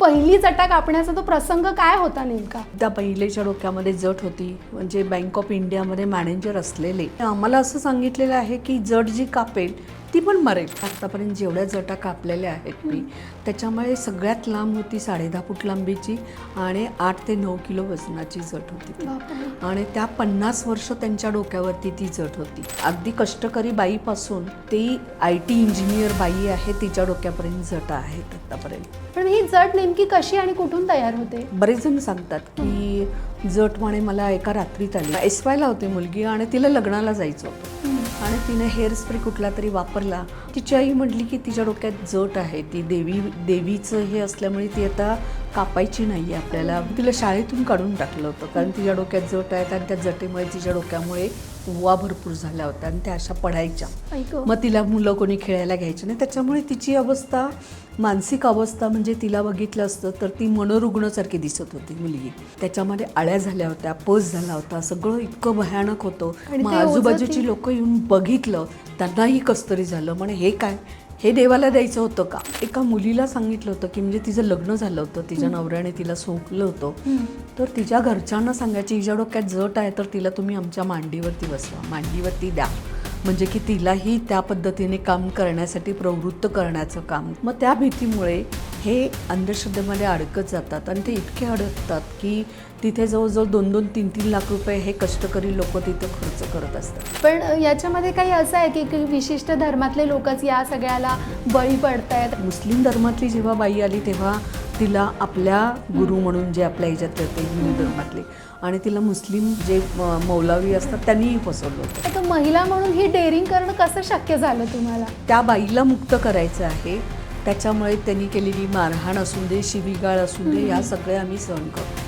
पहिली जटा कापण्याचा तो प्रसंग काय होता नेमका? त्या महिलेच्या डोक्यामध्ये जट होती, म्हणजे बँक ऑफ इंडियामध्ये मॅनेजर असलेले आम्हाला असं सांगितलेलं आहे की जट जी कापेल ती पण मरेल. आतापर्यंत जेवढ्या जटा कापलेल्या आहेत मी त्याच्यामुळे सगळ्यात लांब होती 10.5 फूट लांबीची आणि 8 ते 9 किलो वजनाची जट होती ती. आणि त्या 50 वर्ष त्यांच्या डोक्यावरती ती जट होती. अगदी कष्टकरी बाईपासून ती IT इंजिनियर बाई आहे तिच्या डोक्यापर्यंत जट आहेत आतापर्यंत. पण ही जट नेमकी कशी आणि कुठून तयार होते? बरेच जण सांगतात की जट म्हणे मला एका रात्रीत आली. SYला होती मुलगी आणि तिला लग्नाला जायचं होतं आणि तिने हेअर स्प्रे कुठला तरी वापरला. तिची आई म्हटली की तिच्या डोक्यात जट आहे, ती देवीचं हे असल्यामुळे ती आता कापायची नाही आहे आपल्याला. तिला शाळेतून काढून टाकलं होतं कारण तिच्या डोक्यात जट आहेत आणि त्या जटेमुळे तिच्या डोक्यामुळे उवा भरपूर झाल्या होत्या आणि त्या अशा पडायच्या. मग तिला मुलं कोणी खेळायला घ्यायची नाही. त्याच्यामुळे तिची अवस्था, मानसिक अवस्था म्हणजे तिला बघितलं असतं तर ती मनोरुग्णसारखी दिसत होती मुलगी. त्याच्यामध्ये आळ्या झाल्या होत्या, पस झाला होता, सगळं इतकं भयानक होतं. मग आजूबाजूची लोक येऊन बघितलं, त्यांनाही कसतरी झालं. म्हणे हे काय, हे देवाला द्यायचं होतं का? एका मुलीला सांगितलं होतं की म्हणजे तिचं लग्न झालं होतं, तिच्या नवऱ्याने तिला सोडलं होतं, तर तिच्या घरच्यांना सांगायची हिच्या डोक्यात जट आहे तर तिला तुम्ही आमच्या मांडीवरती बसवा, मांडीवरती द्या, म्हणजे की तिलाही त्या पद्धतीने काम करण्यासाठी प्रवृत्त करण्याचं काम. मग त्या भीतीमुळे हे अंधश्रद्धेमध्ये अडकत जातात आणि ते इतके अडकतात की तिथे जवळजवळ 2-2, 3-3 लाख रुपये हे कष्टकरी लोक तिथे खर्च करत असतात. पण याच्यामध्ये काही असं आहे की विशिष्ट धर्मातले लोकच या सगळ्याला बळी पडतायत? मुस्लिम धर्मातली जेव्हा बाई आली तेव्हा तिला आपल्या गुरु म्हणून जे आपल्या ह्याच्यात येते हिंदू धर्मातले, आणि तिला मुस्लिम जे मौलवी असतात त्यांनीही फसवलं होतं. आता महिला म्हणून ही डेअरिंग करणं कसं शक्य झालं तुम्हाला? त्या बाईला मुक्त करायचं आहे, त्याच्यामुळे त्यांनी केलेली मारहाण असू दे, शिवीगाळ असू दे, या सगळ्या आम्ही सहन करतो.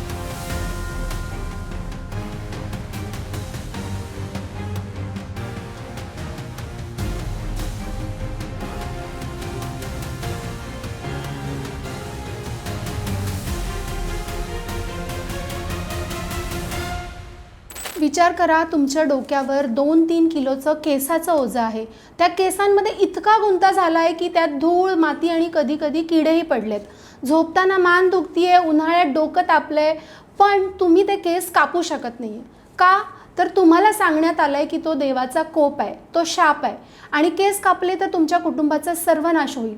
विचार करा, तुमच्या डोक्यावर 2-3 किलोचं केसाचं ओझं आहे. त्या केसांमध्ये इतका गुंता झाला आहे की त्यात धूळ, माती आणि कधी कधी किडेही पडलेत. झोपताना मान दुखतीये, उन्हाळ्यात डोकं तापलंय, पण तुम्ही ते केस कापू शकत नाही. का? तर तुम्हाला सांगण्यात आलं आहे की तो देवाचा कोप आहे, तो शाप आहे आणि केस कापले तर तुमच्या कुटुंबाचा सर्वनाश होईल.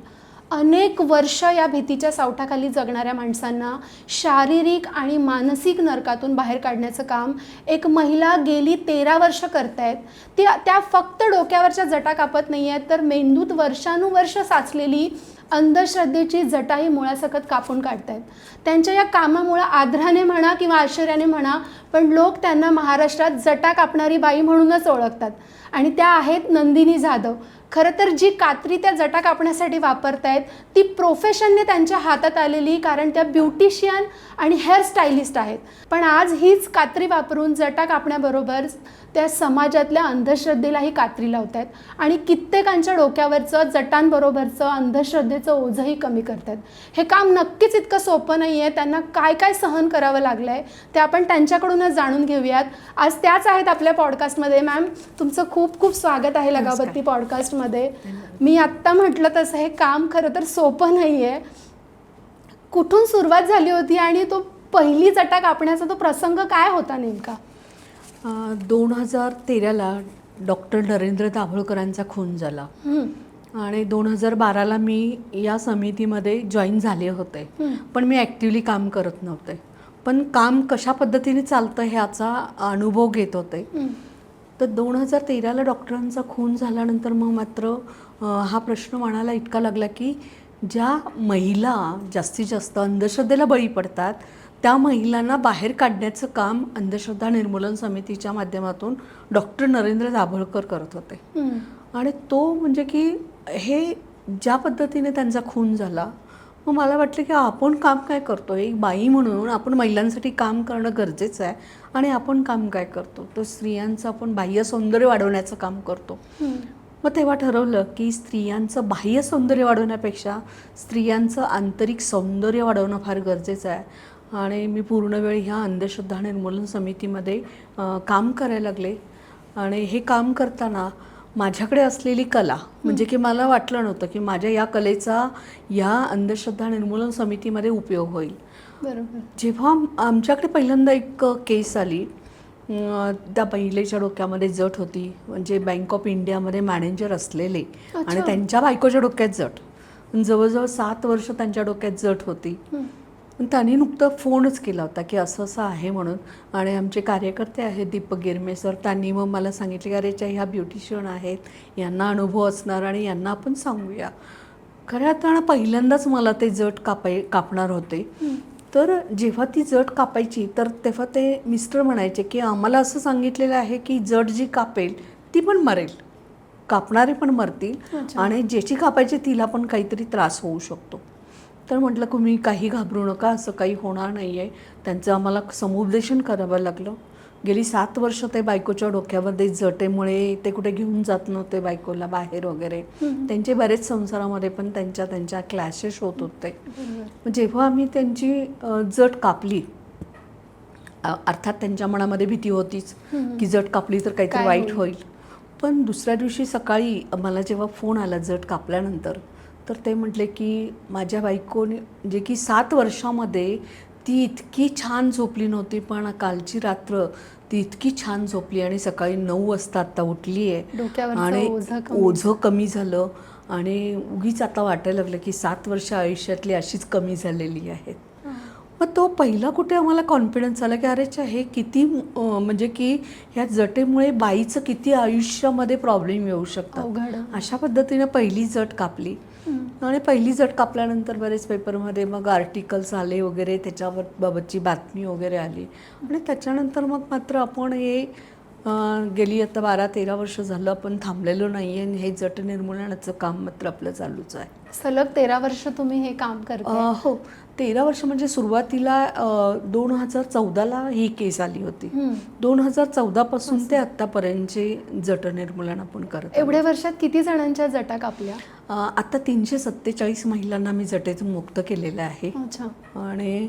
अनेक वर्ष या भीतीच्या सावटाखाली जगणाऱ्या माणसांना शारीरिक आणि मानसिक नरकातून बाहेर काढण्याचं काम एक महिला गेली 13 वर्ष करतायत. त्या फक्त डोक्यावरच्या जटा कापत नाही आहेत, तर मेंदूत वर्षानुवर्ष साचलेली अंधश्रद्धेची जटाही मुळासकट कापून काढतायत. त्यांच्या या कामामुळं आदराने म्हणा किंवा आश्चर्याने म्हणा, पण लोक त्यांना महाराष्ट्रात जटा कापणारी बाई म्हणूनच ओळखतात आणि त्या आहेत नंदिनी जाधव. खरं तर जी कात्री त्या जटा कापण्यासाठी वापरतायत ती प्रोफेशनने त्यांच्या हातात आलेली, कारण त्या ब्युटिशियन आणि हेअर स्टायलिस्ट आहेत. पण आज हीच कात्री वापरून जटा कापण्याबरोबर त्या समाजातल्या अंधश्रद्धेलाही कात्री लावत आहेत आणि कित्येकांच्या डोक्यावरचं जटांबरोबरचं अंधश्रद्धेचं ओझंही कमी करतात. हे काम नक्कीच इतकं सोपं नाही आहे. त्यांना काय काय सहन करावं लागलं आहे ते आपण त्यांच्याकडूनच जाणून घेऊयात. आज त्याच आहेत आपल्या पॉडकास्टमध्ये. मॅम, तुमचं खूप खूप स्वागत आहे लगाबत्ती पॉडकास्टमध्ये. मी आत्ता म्हटलं तसं हे काम खरं तर सोपं नाही आहे. कुठून सुरुवात झाली होती आणि तो पहिली जटा कापण्याचा तो प्रसंग काय होता नेमका? 2013ला डॉक्टर नरेंद्र दाभोळकरांचा खून झाला आणि 2012ला मी या समितीमध्ये जॉईन झाले होते, पण मी ॲक्टिव्हली काम करत नव्हते. पण काम कशा पद्धतीने चालतं ह्याचा अनुभव घेत होते. तर 2013ला डॉक्टरांचा खून झाल्यानंतर मग मात्र हा प्रश्न मनाला इतका लागला की ज्या महिला जास्तीत जास्त अंधश्रद्धेला बळी पडतात त्या महिलांना बाहेर काढण्याचं काम अंधश्रद्धा निर्मूलन समितीच्या माध्यमातून डॉक्टर नरेंद्र दाभोळकर करत होते. आणि तो म्हणजे की हे ज्या पद्धतीने त्यांचा खून झाला, मग मला वाटलं की आपण काम काय करतो, एक बाई म्हणून आपण महिलांसाठी काम करणं गरजेचं आहे. आणि आपण काम काय करतो, तर स्त्रियांचं आपण बाह्य सौंदर्य वाढवण्याचं काम करतो. मग तेव्हा ठरवलं की स्त्रियांचं बाह्य सौंदर्य वाढवण्यापेक्षा स्त्रियांचं आंतरिक सौंदर्य वाढवणं फार गरजेचं आहे. आणि मी पूर्णवेळ ह्या अंधश्रद्धा निर्मूलन समितीमध्ये काम करायला लागले. आणि हे काम करताना माझ्याकडे असलेली कला म्हणजे की मला वाटलं नव्हतं की माझ्या या कलेचा या अंधश्रद्धा निर्मूलन समितीमध्ये उपयोग होईल. बरोबर. जेव्हा आमच्याकडे पहिल्यांदा एक केस आली, त्या महिलेच्या डोक्यामध्ये जट होती, म्हणजे बँक ऑफ इंडियामध्ये मॅनेजर असलेले आणि त्यांच्या बायकोच्या डोक्यात जट, जवळजवळ 7 वर्ष त्यांच्या डोक्यात जट होती. त्यांनी नुकतं फोनच केला होता की असं असं आहे म्हणून. आणि आमचे कार्यकर्ते आहेत दीपक गिरमे सर, त्यांनी मग मला सांगितले की अरे ह्या ब्युटिशियन आहेत, यांना अनुभव असणार आणि यांना आपण सांगूया. खऱ्या अर्थानं पहिल्यांदाच मला ते जट कापणार होते. तर जेव्हा ती जट कापायची तर तेव्हा ते मिस्टर म्हणायचे की आम्हाला असं सांगितलेलं आहे की जट जी कापेल ती पण मरेल, कापणारे पण मरतील आणि ज्याची कापायची तिला पण काहीतरी त्रास होऊ शकतो. तर म्हटलं तुम्ही काही घाबरू नका, असं काही होणार नाही आहे. त्यांचं आम्हाला समुपदेशन करावं लागलं. गेली 7 वर्ष ते बायकोच्या डोक्यामध्ये जटेमुळे ते कुठे घेऊन जात नव्हते बायकोला बाहेर वगैरे. त्यांचे बरेच संसारामध्ये पण त्यांच्या क्लॅशेस होत होते. जेव्हा आम्ही त्यांची जट कापली, अर्थात त्यांच्या मनामध्ये भीती होतीच की जट कापली तर काहीतरी वाईट होईल. पण दुसऱ्या दिवशी सकाळी मला जेव्हा फोन आला जट कापल्यानंतर, तर ते म्हटले की माझ्या बायकोने जे की 7 वर्षामध्ये ती इतकी छान झोपली नव्हती, पण कालची रात्र ती इतकी छान झोपली आणि सकाळी 9 वाजता आता उठली आहे आणि ओझं कमी झालं आणि उगीच आता वाटायला लागलं की 7 वर्ष आयुष्यातली अशीच कमी झालेली आहेत. मग तो पहिला कुठे आम्हाला कॉन्फिडन्स आला की अरेच्या हे किती म्हणजे की ह्या जटेमुळे बाईचं किती आयुष्यामध्ये प्रॉब्लेम येऊ शकतात. अशा पद्धतीने पहिली जट कापली आणि पहिली जट कापल्यानंतर बरेच पेपरमध्ये मग आर्टिकल्स आले वगैरे, त्याच्यावर बाबतची बातमी वगैरे आली. आणि त्याच्यानंतर मग मात्र आपण हे गेली आता 12-13 वर्ष झालं आपण थांबलेलो नाही आहे आणि हे जट निर्मूलनाचं काम मात्र आपलं चालूच आहे. सलग 13 वर्ष तुम्ही हे काम करता? हो, 13 वर्ष म्हणजे सुरुवातीला 2014ला ही केस आली होती. 2014 पासून ते आतापर्यंतचे जट निर्मूलन आपण करतो. एवढ्या वर्षात किती जणांच्या जटा कापल्या? आता 347 महिलांना मी जटेतून मुक्त केलेलं आहे. आणि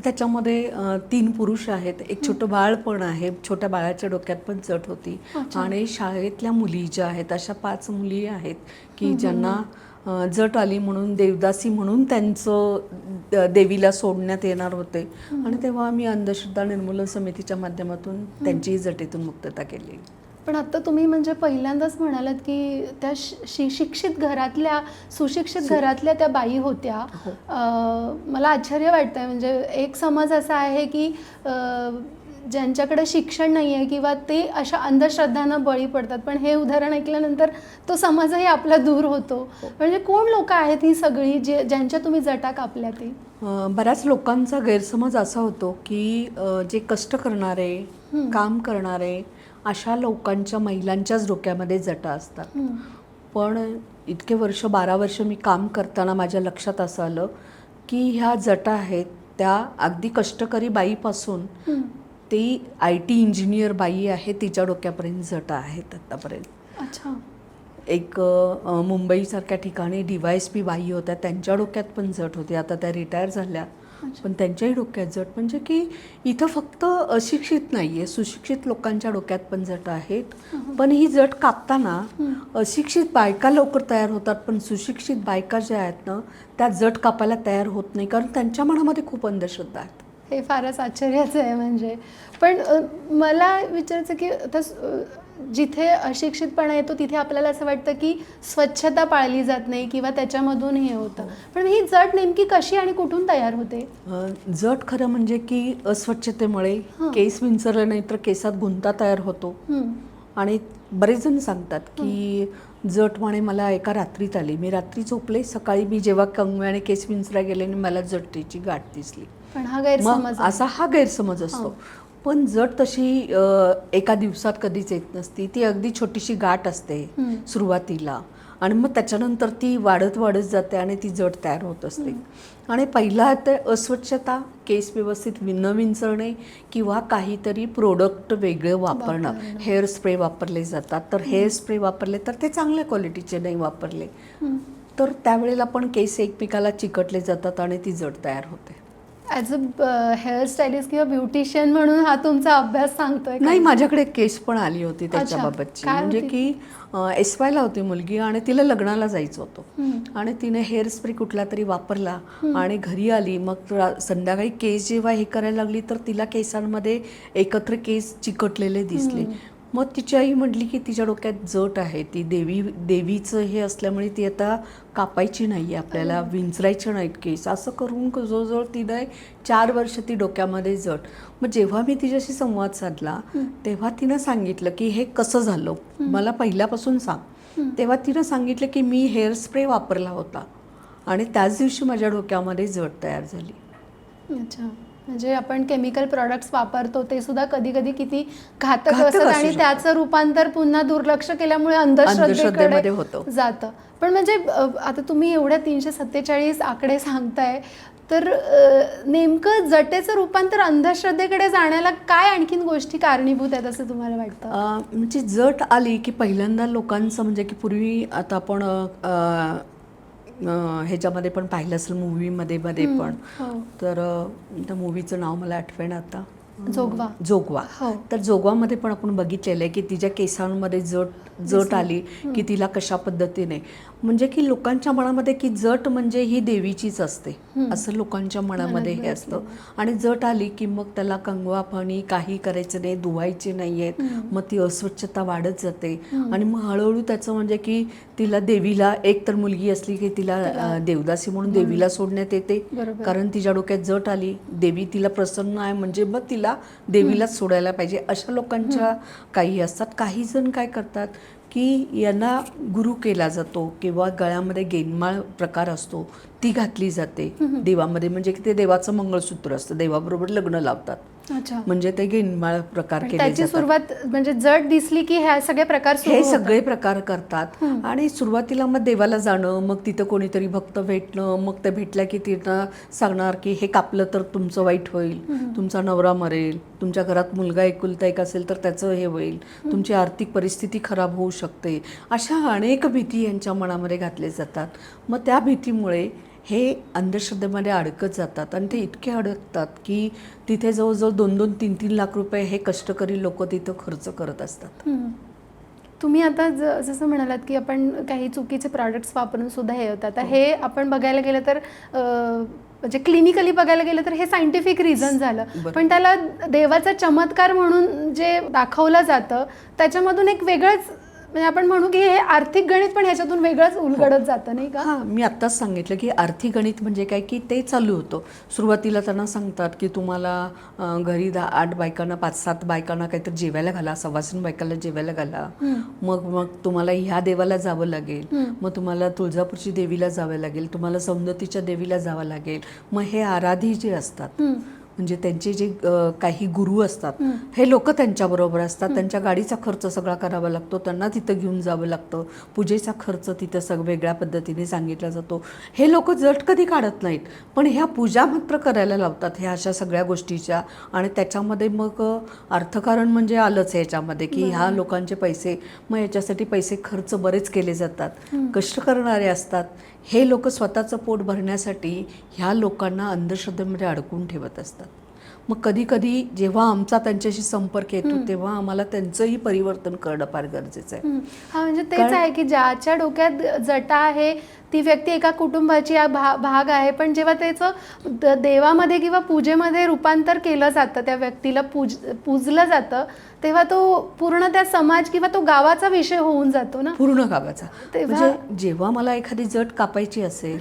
त्याच्यामध्ये 3 पुरुष आहेत, एक छोटं बाळ पण आहे. छोट्या बाळाच्या डोक्यात पण जट होती. आणि शाळेतल्या मुली ज्या आहेत अशा 5 मुली आहेत की ज्यांना जट आली म्हणून देवदासी म्हणून त्यांचं देवीला सोडण्यात येणार होते. आणि तेव्हा आम्ही अंधश्रद्धा निर्मूलन समितीच्या माध्यमातून त्यांची जटेतून मुक्तता केली. पण आता तुम्ही म्हणजे पहिल्यांदाच म्हणालात की त्या शिक्षित घरातल्या, सुशिक्षित घरातल्या त्या बाई होत्या. मला आश्चर्य वाटतंय. म्हणजे एक समज असा आहे की ज्यांच्याकडे शिक्षण नाही आहे किंवा ते अशा अंधश्रद्धांना बळी पडतात. पण हे उदाहरण ऐकल्यानंतर तो समजही आपला दूर होतो. म्हणजे कोण लोक आहेत ही सगळी ज्यांच्या तुम्ही जटा कापल्या? ते बऱ्याच लोकांचा गैरसमज असा होतो की जे कष्ट करणारे, काम करणारे अशा लोकांच्या, महिलांच्याच डोक्यामध्ये जटा असतात. पण इतके वर्ष, 12 वर्ष मी काम करताना माझ्या लक्षात असं आलं की ह्या जटा आहेत त्या अगदी कष्टकरी बाईपासून ती IT इंजिनियर बाई आहे तिच्या डोक्यापर्यंत जटा आहेत आत्तापर्यंत. एक मुंबईसारख्या ठिकाणी DYSP बाई होत्या, त्यांच्या डोक्यात पण जट होती. आता त्या रिटायर झाल्या पण त्यांच्याही डोक्यात जट. म्हणजे की इथं फक्त अशिक्षित नाही आहे, सुशिक्षित लोकांच्या डोक्यात पण जट आहेत. पण ही जट कापताना अशिक्षित बायका लवकर तयार होतात, पण सुशिक्षित बायका ज्या आहेत ना त्या जट कापायला तयार होत नाही, कारण त्यांच्या मनामध्ये खूप अंधश्रद्धा आहेत. हे फारच आश्चर्याचं आहे. म्हणजे पण मला विचारायचं की आता जिथे अशिक्षितपणा येतो तिथे आपल्याला असं वाटतं की स्वच्छता पाळली जात नाही किंवा त्याच्यामधून हे होतं. पण ही जट नेमकी कशी आणि कुठून तयार होते? जट खरं म्हणजे की अस्वच्छतेमुळे केस विंचरले नाही तर केसात गुंता तयार होतो. आणि बरेच जण सांगतात की जट म्हणे मला एका रात्रीत आली, मी रात्री झोपले, सकाळी मी जेव्हा कंगव्याने केस विंचरायला गेले आणि मला जटेची गाठ दिसली. पण हा गैरसमज, असा हा गैरसमज असतो. पण जट तशी एका दिवसात कधीच येत नसती. ती अगदी छोटीशी गाठ असते सुरुवातीला आणि मग त्याच्यानंतर ती वाढत वाढत जाते आणि ती जट तयार होत असते. आणि पहिला ते अस्वच्छता, केस व्यवस्थित न विंचरणे किंवा काहीतरी प्रोडक्ट वेगळे वापरणं. हेअर स्प्रे वापरले जातात, तर हेअर स्प्रे वापरले तर ते चांगल्या क्वालिटीचे नाही वापरले तर त्यावेळेला पण केस एकमेकाला चिकटले जातात आणि ती जट तयार होते. ॲज अ हेअरस्टायलिस्ट किंवा ब्युटिशियन म्हणून हा तुमचा अभ्यास सांगतोय का? नाही, माझ्याकडे केस पण आली होती अच्छा, त्याच्याबाबतची. काय म्हणजे होती? की एसवायला होती मुलगी आणि तिला लग्नाला जायचं होतं हम्म. आणि तिने हेअर स्प्रे कुठला तरी वापरला आणि घरी आली. मग संध्याकाळी केस जेव्हा हे करायला लागली तर तिला केसांमध्ये एकत्र केस चिकटलेले दिसले. मग तिची आई म्हटली की तिच्या डोक्यात जट आहे, ती देवीचं हे असल्यामुळे ती आता कापायची नाही, आपल्याला विंचरायचे नाहीत केस. असं करून जवळजवळ तिने 4 वर्ष ती डोक्यामध्ये जट. मग जेव्हा मी तिच्याशी संवाद साधला तेव्हा तिनं सांगितलं की हे कसं झालं, मला पहिल्यापासून सांग. तेव्हा तिनं सांगितलं की मी हेअर स्प्रे वापरला होता आणि त्याच दिवशी माझ्या डोक्यामध्ये जट तयार झाली. अच्छा, म्हणजे आपण केमिकल प्रॉडक्ट्स वापरतो ते सुद्धा कधी कधी किती घातक घातक असतात असू आणि शकतात. त्याचं रूपांतर पुन्हा दुर्लक्ष केल्यामुळे अंधश्रद्धेमध्ये अंधश्रद्धेकडे होतं. जातं. पण म्हणजे आता तुम्ही एवढ्या 347 आकडे सांगताय तर नेमकं जटेचं रूपांतर अंधश्रद्धेकडे जाण्याला काय आणखीन गोष्टी कारणीभूत आहेत असं तुम्हाला वाटतं? म्हणजे जट आली की पहिल्यांदा लोकांचं म्हणजे की पूर्वी आता आपण ह्याच्यामध्ये पण पाहिलं असेल मूवीमध्ये पण हो. तर त्या मूवीचं नाव मला आठवेना आता. जोगवा. हो. तर जोगवामध्ये पण आपण बघितलेलं आहे की तिच्या केसांमध्ये जट आली की तिला कशा पद्धतीने, म्हणजे की लोकांच्या मनामध्ये की जट म्हणजे ही देवीचीच असते असं लोकांच्या मनामध्ये हे असतं. आणि जट आली की मग त्याला कंगवा पाणी काही करायचं नाही, धुवायचे नाही आहेत, मग ती अस्वच्छता वाढत जाते आणि मग हळूहळू त्याचं म्हणजे की तिला देवीला, एक तर मुलगी असली की तिला देवदासी म्हणून देवीला सोडण्यात येते, कारण तिच्या डोक्यात जट आली, देवी तिला प्रसन्न आहे म्हणजे मग तिला देवीलाच सोडायला पाहिजे, अशा लोकांच्या काही असतात. काही जण काय करतात की यांना गुरु केला जातो किंवा गळ्यामध्ये गेनमाळ प्रकार असतो ती घातली जाते देवामध्ये, म्हणजे की ते देवाचं मंगळसूत्र असतं, देवाबरोबर लग्न लावतात. अच्छा, म्हणजे ते गेनमाळ प्रकार केले त्याची जातात. सुरुवात म्हणजे जट दिसली की हे सगळे प्रकार सुरू हे होतात. सगळे प्रकार करतात. आणि सुरुवातीला मग देवाला जाणं, मग तिथं कोणीतरी भक्त भेटणं, मग ते भेटल्या की तिथं सांगणार की हे कापलं तर तुमचं वाईट होईल, तुमचा नवरा मरेल, तुमच्या घरात मुलगा एकुलता एक असेल तर त्याचं हे होईल, तुमची आर्थिक परिस्थिती खराब होऊ शकते, अशा अनेक भीती यांच्या मनामध्ये घातल्या जातात. मग त्या भीतीमुळे हे अंधश्रद्धेमध्ये अडकत जातात आणि ते इतके अडकतात की तिथे जवळजवळ 2-2, 3-3 लाख रुपये हे कष्टकरी लोक तिथं खर्च करत असतात. तुम्ही आता जसं म्हणालात की आपण काही चुकीचे प्रॉडक्ट्स वापरून सुद्धा हे होतं. आता हे आपण बघायला गेलं तर म्हणजे क्लिनिकली बघायला गेलं तर हे सायंटिफिक रिझन झालं, पण त्याला देवाचा चमत्कार म्हणून जे दाखवलं जातं त्याच्यामधून एक वेगळंच, म्हणजे आपण म्हणू की हे आर्थिक गणित पण ह्याच्यातून वेगळंच उलगडत जातं, नाही का? हां, मी आत्ताच सांगितलं की आर्थिक गणित म्हणजे काय की ते चालू होतं. सुरुवातीला त्यांना सांगतात की तुम्हाला घरी 8 बायकांना 5-7 बायकांना काहीतरी जेवायला घाला, 2.25 बायकांना जेवायला घाला, मग तुम्हाला ह्या देवाला जावं लागेल, मग तुम्हाला तुळजापूरची देवीला जावं लागेल, तुम्हाला सौंदतीच्या देवीला जावं लागेल. मग हे आराधी जे असतात म्हणजे त्यांचे जे काही गुरु असतात हे लोक त्यांच्याबरोबर असतात, त्यांच्या गाडीचा खर्च सगळा करावा लागतो, त्यांना तिथं घेऊन जावं लागतं, पूजेचा खर्च तिथं सगळं वेगळ्या पद्धतीने सांगितला जातो. हे लोक जट कधी काढत नाहीत, पण ह्या पूजा मात्र करायला लावतात ह्या अशा सगळ्या गोष्टीच्या. आणि त्याच्यामध्ये मग अर्थकारण म्हणजे आलंच ह्याच्यामध्ये की ह्या लोकांचे पैसे, मग याच्यासाठी पैसे खर्च बरेच केले जातात, कष्ट करणारे असतात. हे लोक स्वतःचं पोट भरण्यासाठी ह्या लोकांना अंधश्रद्धेमध्ये अडकून ठेवत असतात. मग कधी कधी जेव्हा आमचा त्यांच्याशी संपर्क येतो तेव्हा आम्हाला त्यांचंही परिवर्तन करणं फार गरजेचं आहे. हा, म्हणजे तेच आहे की ज्याच्या डोक्यात जटा आहे ती व्यक्ती एका कुटुंबाची भाग आहे, पण जेव्हा त्याचं देवामध्ये किंवा पूजेमध्ये रूपांतर केलं जातं, त्या व्यक्तीला पूजलं जातं, तेव्हा तो पूर्ण त्या समाज किंवा तो गावाचा विषय होऊन जातो ना, पूर्ण गावाचा. म्हणजे जेव्हा मला एखादी जट कापायची असेल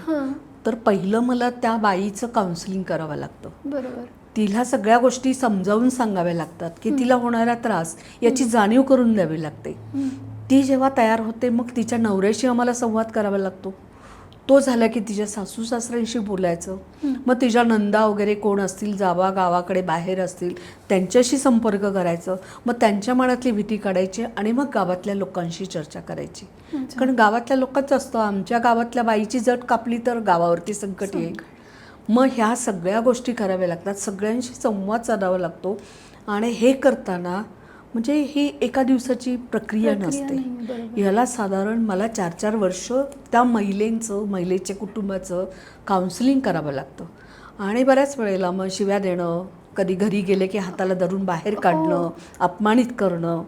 तर पहिलं मला त्या बाईचं काउन्सिलिंग करावं लागतं. बरोबर. तिला सगळ्या गोष्टी समजावून सांगाव्या लागतात की तिला होणारा त्रास याची जाणीव करून द्यावी लागते. ती जेव्हा तयार होते मग तिच्या नवऱ्याशी आम्हाला संवाद करावा लागतो. तो झाला की तिच्या सासू सासऱ्यांशी बोलायचं, मग तिच्या नंदा वगैरे कोण असतील, जावा गावाकडे बाहेर असतील त्यांच्याशी संपर्क करायचं, मग त्यांच्या मनातली भीती काढायची आणि मग गावातल्या लोकांशी चर्चा करायची. कारण गावातल्या लोकांचं असतं आमच्या गावातल्या बाईची जट कापली तर गावावरती संकट येईल. मग ह्या सगळ्या गोष्टी कराव्या लागतात, सगळ्यांशी संवाद साधावा लागतो. आणि हे करताना म्हणजे ही एका दिवसाची प्रक्रिया नसते, ह्याला साधारण मला 4-4 वर्ष त्या महिलेच्या कुटुंबाचं काउन्सिलिंग करावं लागतं. आणि बऱ्याच वेळेला मग शिव्या देणं, कधी घरी गेले की हाताला धरून बाहेर काढणं, अपमानित करणं,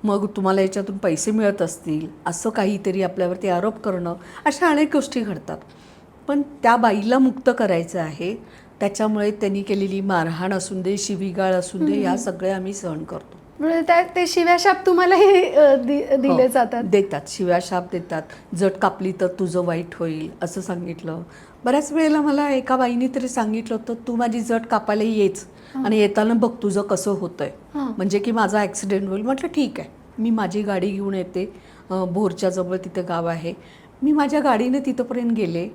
मग तुम्हाला याच्यातून पैसे मिळत असतील असं काहीतरी आपल्यावरती आरोप करणं, अशा अनेक गोष्टी घडतात. पण त्या बाईला मुक्त करायचं आहे. त्याच्यामुळे त्यांनी केलेली मारहाण असून दे, शिवीगाळ असून दे, या सगळ्या आम्ही सहन करतो. म्हणजे ते शिव्याशाप तुम्हालाही दिले हो, जातात. देतात, शिव्याशाप देतात. जट कापली तर तुझं वाईट होईल असं सांगितलं. बऱ्याच वेळेला मला एका बाईने तरी सांगितलं होतं, तू माझी जट कापायला येच आणि येताना बघ तुझं कसं होतंय, म्हणजे की माझा ॲक्सिडेंट होईल. म्हटलं ठीक आहे, मी माझी गाडी घेऊन येते, भोरच्या जवळ तिथं गाव आहे, मी माझ्या गाडीने तिथंपर्यंत गेले.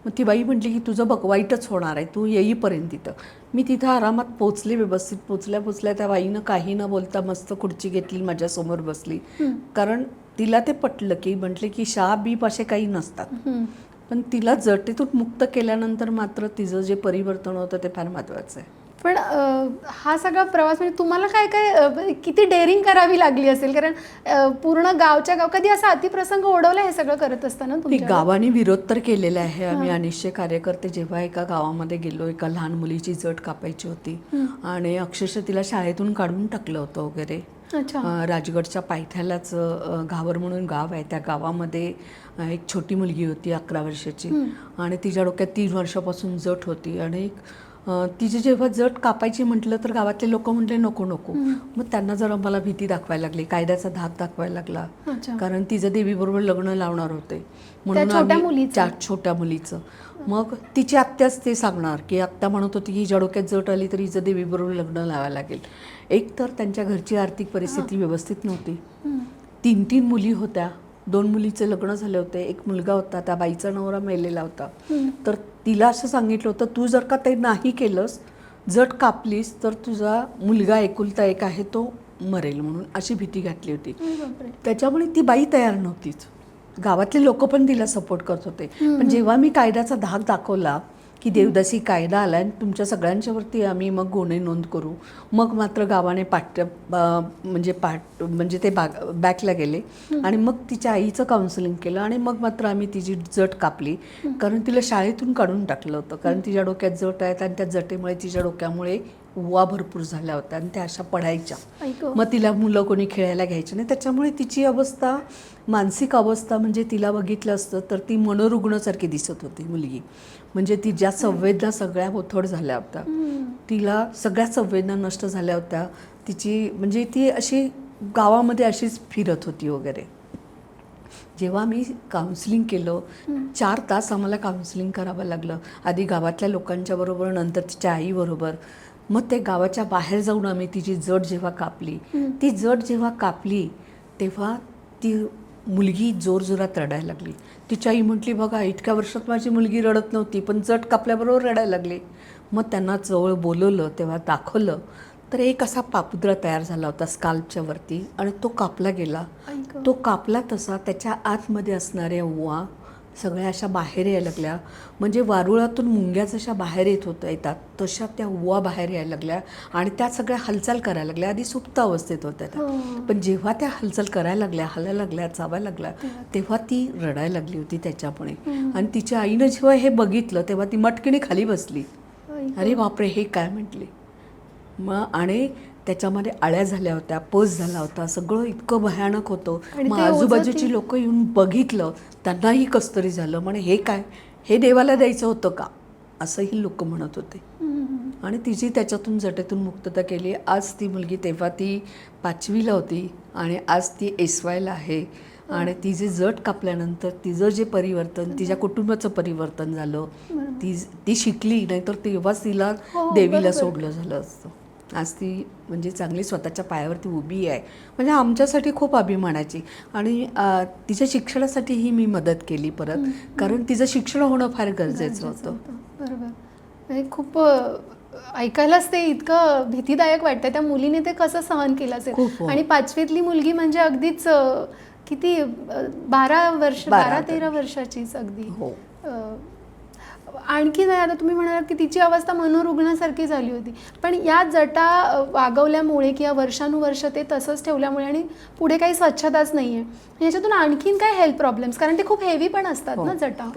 मग ती बाई म्हटली की तुझं बघ वाईटच होणार आहे, तू येईपर्यंत तिथं. मी तिथं आरामात पोचले, व्यवस्थित पोचल्या त्या बाईनं काही न बोलता मस्त खुर्ची घेतली, माझ्यासमोर बसली. कारण तिला ते पटलं की म्हटले की शाप बीप असे काही नसतात. पण तिला जटेतून मुक्त केल्यानंतर मात्र तिचं जे परिवर्तन होतं ते फार महत्त्वाचं आहे. पण हा सगळा प्रवास म्हणजे तुम्हाला काय काय किती डेअरिंग करावी लागली असेल, कारण पूर्ण गावच्या गाव कधी असा अतिप्रसंग ओढवला हे सगळं करत असताना तुमच्या? गावाने विरोध तर केलेला आहे. आम्ही अनिश्चय कार्यकर्ते जेव्हा एका गावामध्ये गेलो, एका लहान मुलीची जट कापायची होती आणि अक्षरशः तिला शाळेतून काढून टाकलं होतं वगैरे. राजगडच्या पायथ्यालाच घावर म्हणून गाव आहे, त्या गावामध्ये एक छोटी मुलगी होती 11 वर्षाची आणि तिच्या डोक्यात 3 वर्षापासून जट होती. आणि तिची जेव्हा जट कापायची म्हटलं तर गावातले लोक म्हटले नको नको. मग त्यांना जरा मला भीती दाखवायला लागली, कायद्याचा धाक दाखवायला लागला. कारण तिचं देवीबरोबर लग्न लावणार होते म्हणून छोट्या मुलीचं. मग तिची आत्याच ते सांगणार की आत्या म्हणत होती की हिच्या डोक्यात जट आली तर हिचं देवीबरोबर लग्न लावायला लागेल. एक तर त्यांच्या घरची आर्थिक परिस्थिती व्यवस्थित नव्हती, 3 मुली होत्या, 2 मुलीचे लग्न झाले होते, एक मुलगा होता, त्या बाईचा नवरा मेलेला होता. तर तिला असं सांगितलं होतं, तू जर का ते नाही केलंस, जट कापलीस तर तुझा मुलगा एकुलता एक आहे तो मरेल म्हणून अशी भीती घातली होती. त्याच्यामुळे ती बाई तयार नव्हतीच. गावातले लोक पण तिला सपोर्ट करत होते. पण जेव्हा मी कायद्याचा धाक दाखवला की देवदासी कायदा आला आणि तुमच्या सगळ्यांच्यावरती आम्ही मग गुन्हे नोंद करू, मग मात्र गावाने म्हणजे ते बॅकला गेले आणि मग तिच्या आईचं काउन्सिलिंग केलं आणि मग मात्र आम्ही तिची जट कापली. कारण तिला शाळेतून काढून टाकलं होतं, कारण तिच्या डोक्यात जट आहेत आणि त्या जटेमुळे तिच्या डोक्यामुळे उवा भरपूर झाल्या होत्या आणि त्या अशा पडायच्या. मग तिला मुलं कोणी खेळायला घ्यायची नाही. त्याच्यामुळे तिची अवस्था, मानसिक अवस्था म्हणजे तिला बघितलं असतं तर ती मनोरुग्णासारखी दिसत होती मुलगी. म्हणजे तिच्या संवेदना सगळ्या बोथोड झाल्या होत्या, तिला सगळ्या संवेदना नष्ट झाल्या होत्या. तिची म्हणजे ती अशी गावामध्ये अशीच फिरत होती वगैरे. जेव्हा मी काउन्सिलिंग केलं, 4 तास आम्हाला काउन्सिलिंग करावं लागलं. आधी गावातल्या लोकांच्या बरोबर, नंतर तिच्या आईबरोबर. मग ते गावाच्या बाहेर जाऊन आम्ही तिची जट जेव्हा कापली, ती जट जेव्हा कापली तेव्हा ती मुलगी जोरजोरात रडायला लागली. तिची आई म्हटली, बघा इतक्या वर्षात माझी मुलगी रडत नव्हती पण जट कापल्याबरोबर रडायला लागली. मग त्यांना जवळ बोलवलं, तेव्हा दाखवलं तर एक असा पापुद्रा तयार झाला होता स्काल्पच्या वरती आणि तो कापला गेला. तो कापला तसा त्याच्या आतमध्ये असणाऱ्या उवा सगळ्या अशा बाहेर यायला लागल्या. म्हणजे वारुळातून मुंग्या जशा बाहेर येतात तशा त्या उवा बाहेर यायला लागल्या आणि त्या सगळ्या हालचाल करायला लागल्या. आधी सुप्त अवस्थेत होत्या त्या, पण जेव्हा त्या हालचाल करायला लागल्या, हलायला लागल्या, चावायला लागल्या, तेव्हा ती रडायला लागली होती त्याच्यामुळे. आणि तिच्या आईनं जेव्हा हे बघितलं तेव्हा ती मटकीने खाली बसली. अरे बापरे, हे काय म्हटली. मग आणि त्याच्यामध्ये आळ्या झाल्या होत्या, पस झाला होता, सगळं इतकं भयानक होतं. मग आजूबाजूची लोक येऊन बघितलं, त्यांनाही कसतरी झालं. म्हणे हे काय, हे देवाला द्यायचं होतं का, असंही लोक म्हणत होते. आणि तिची त्याच्यातून जटेतून मुक्तता केली. आज ती मुलगी, तेव्हा ती 5वीला होती आणि आज ती SYला आहे. आणि ती जे जट कापल्यानंतर तिचं जे परिवर्तन, तिच्या कुटुंबाचं परिवर्तन झालं, ती शिकली, नाहीतर तेव्हाच तिला देवीला सोडलं झालं असतं. आज ती म्हणजे चांगली स्वतःच्या पायावरती उभी आहे. म्हणजे आमच्यासाठी खूप अभिमानाची. आणि तिच्या शिक्षणासाठीही मी मदत केली परत, कारण तिचं शिक्षण होणं फार गरजेचं होतं. बरोबर. खूप ऐकायलाच ते इतकं भीतीदायक वाटतं. त्या मुलीने ते कसं सहन केलं असेल. आणि 5वीतली मुलगी म्हणजे अगदीच किती 12-13 वर्षाचीच अगदी. आणखी नाही, आता तुम्ही म्हणालात की तिची अवस्था मनोरुग्णासारखी झाली होती, पण या जटा वागवल्यामुळे किंवा वर्षानुवर्ष ते तसंच ठेवल्यामुळे आणि पुढे काही स्वच्छताच नाही आहे, याच्यातून आणखीन काय हेल्थ प्रॉब्लेम्स, कारण ते खूप हेवी पण असतात ना जटा.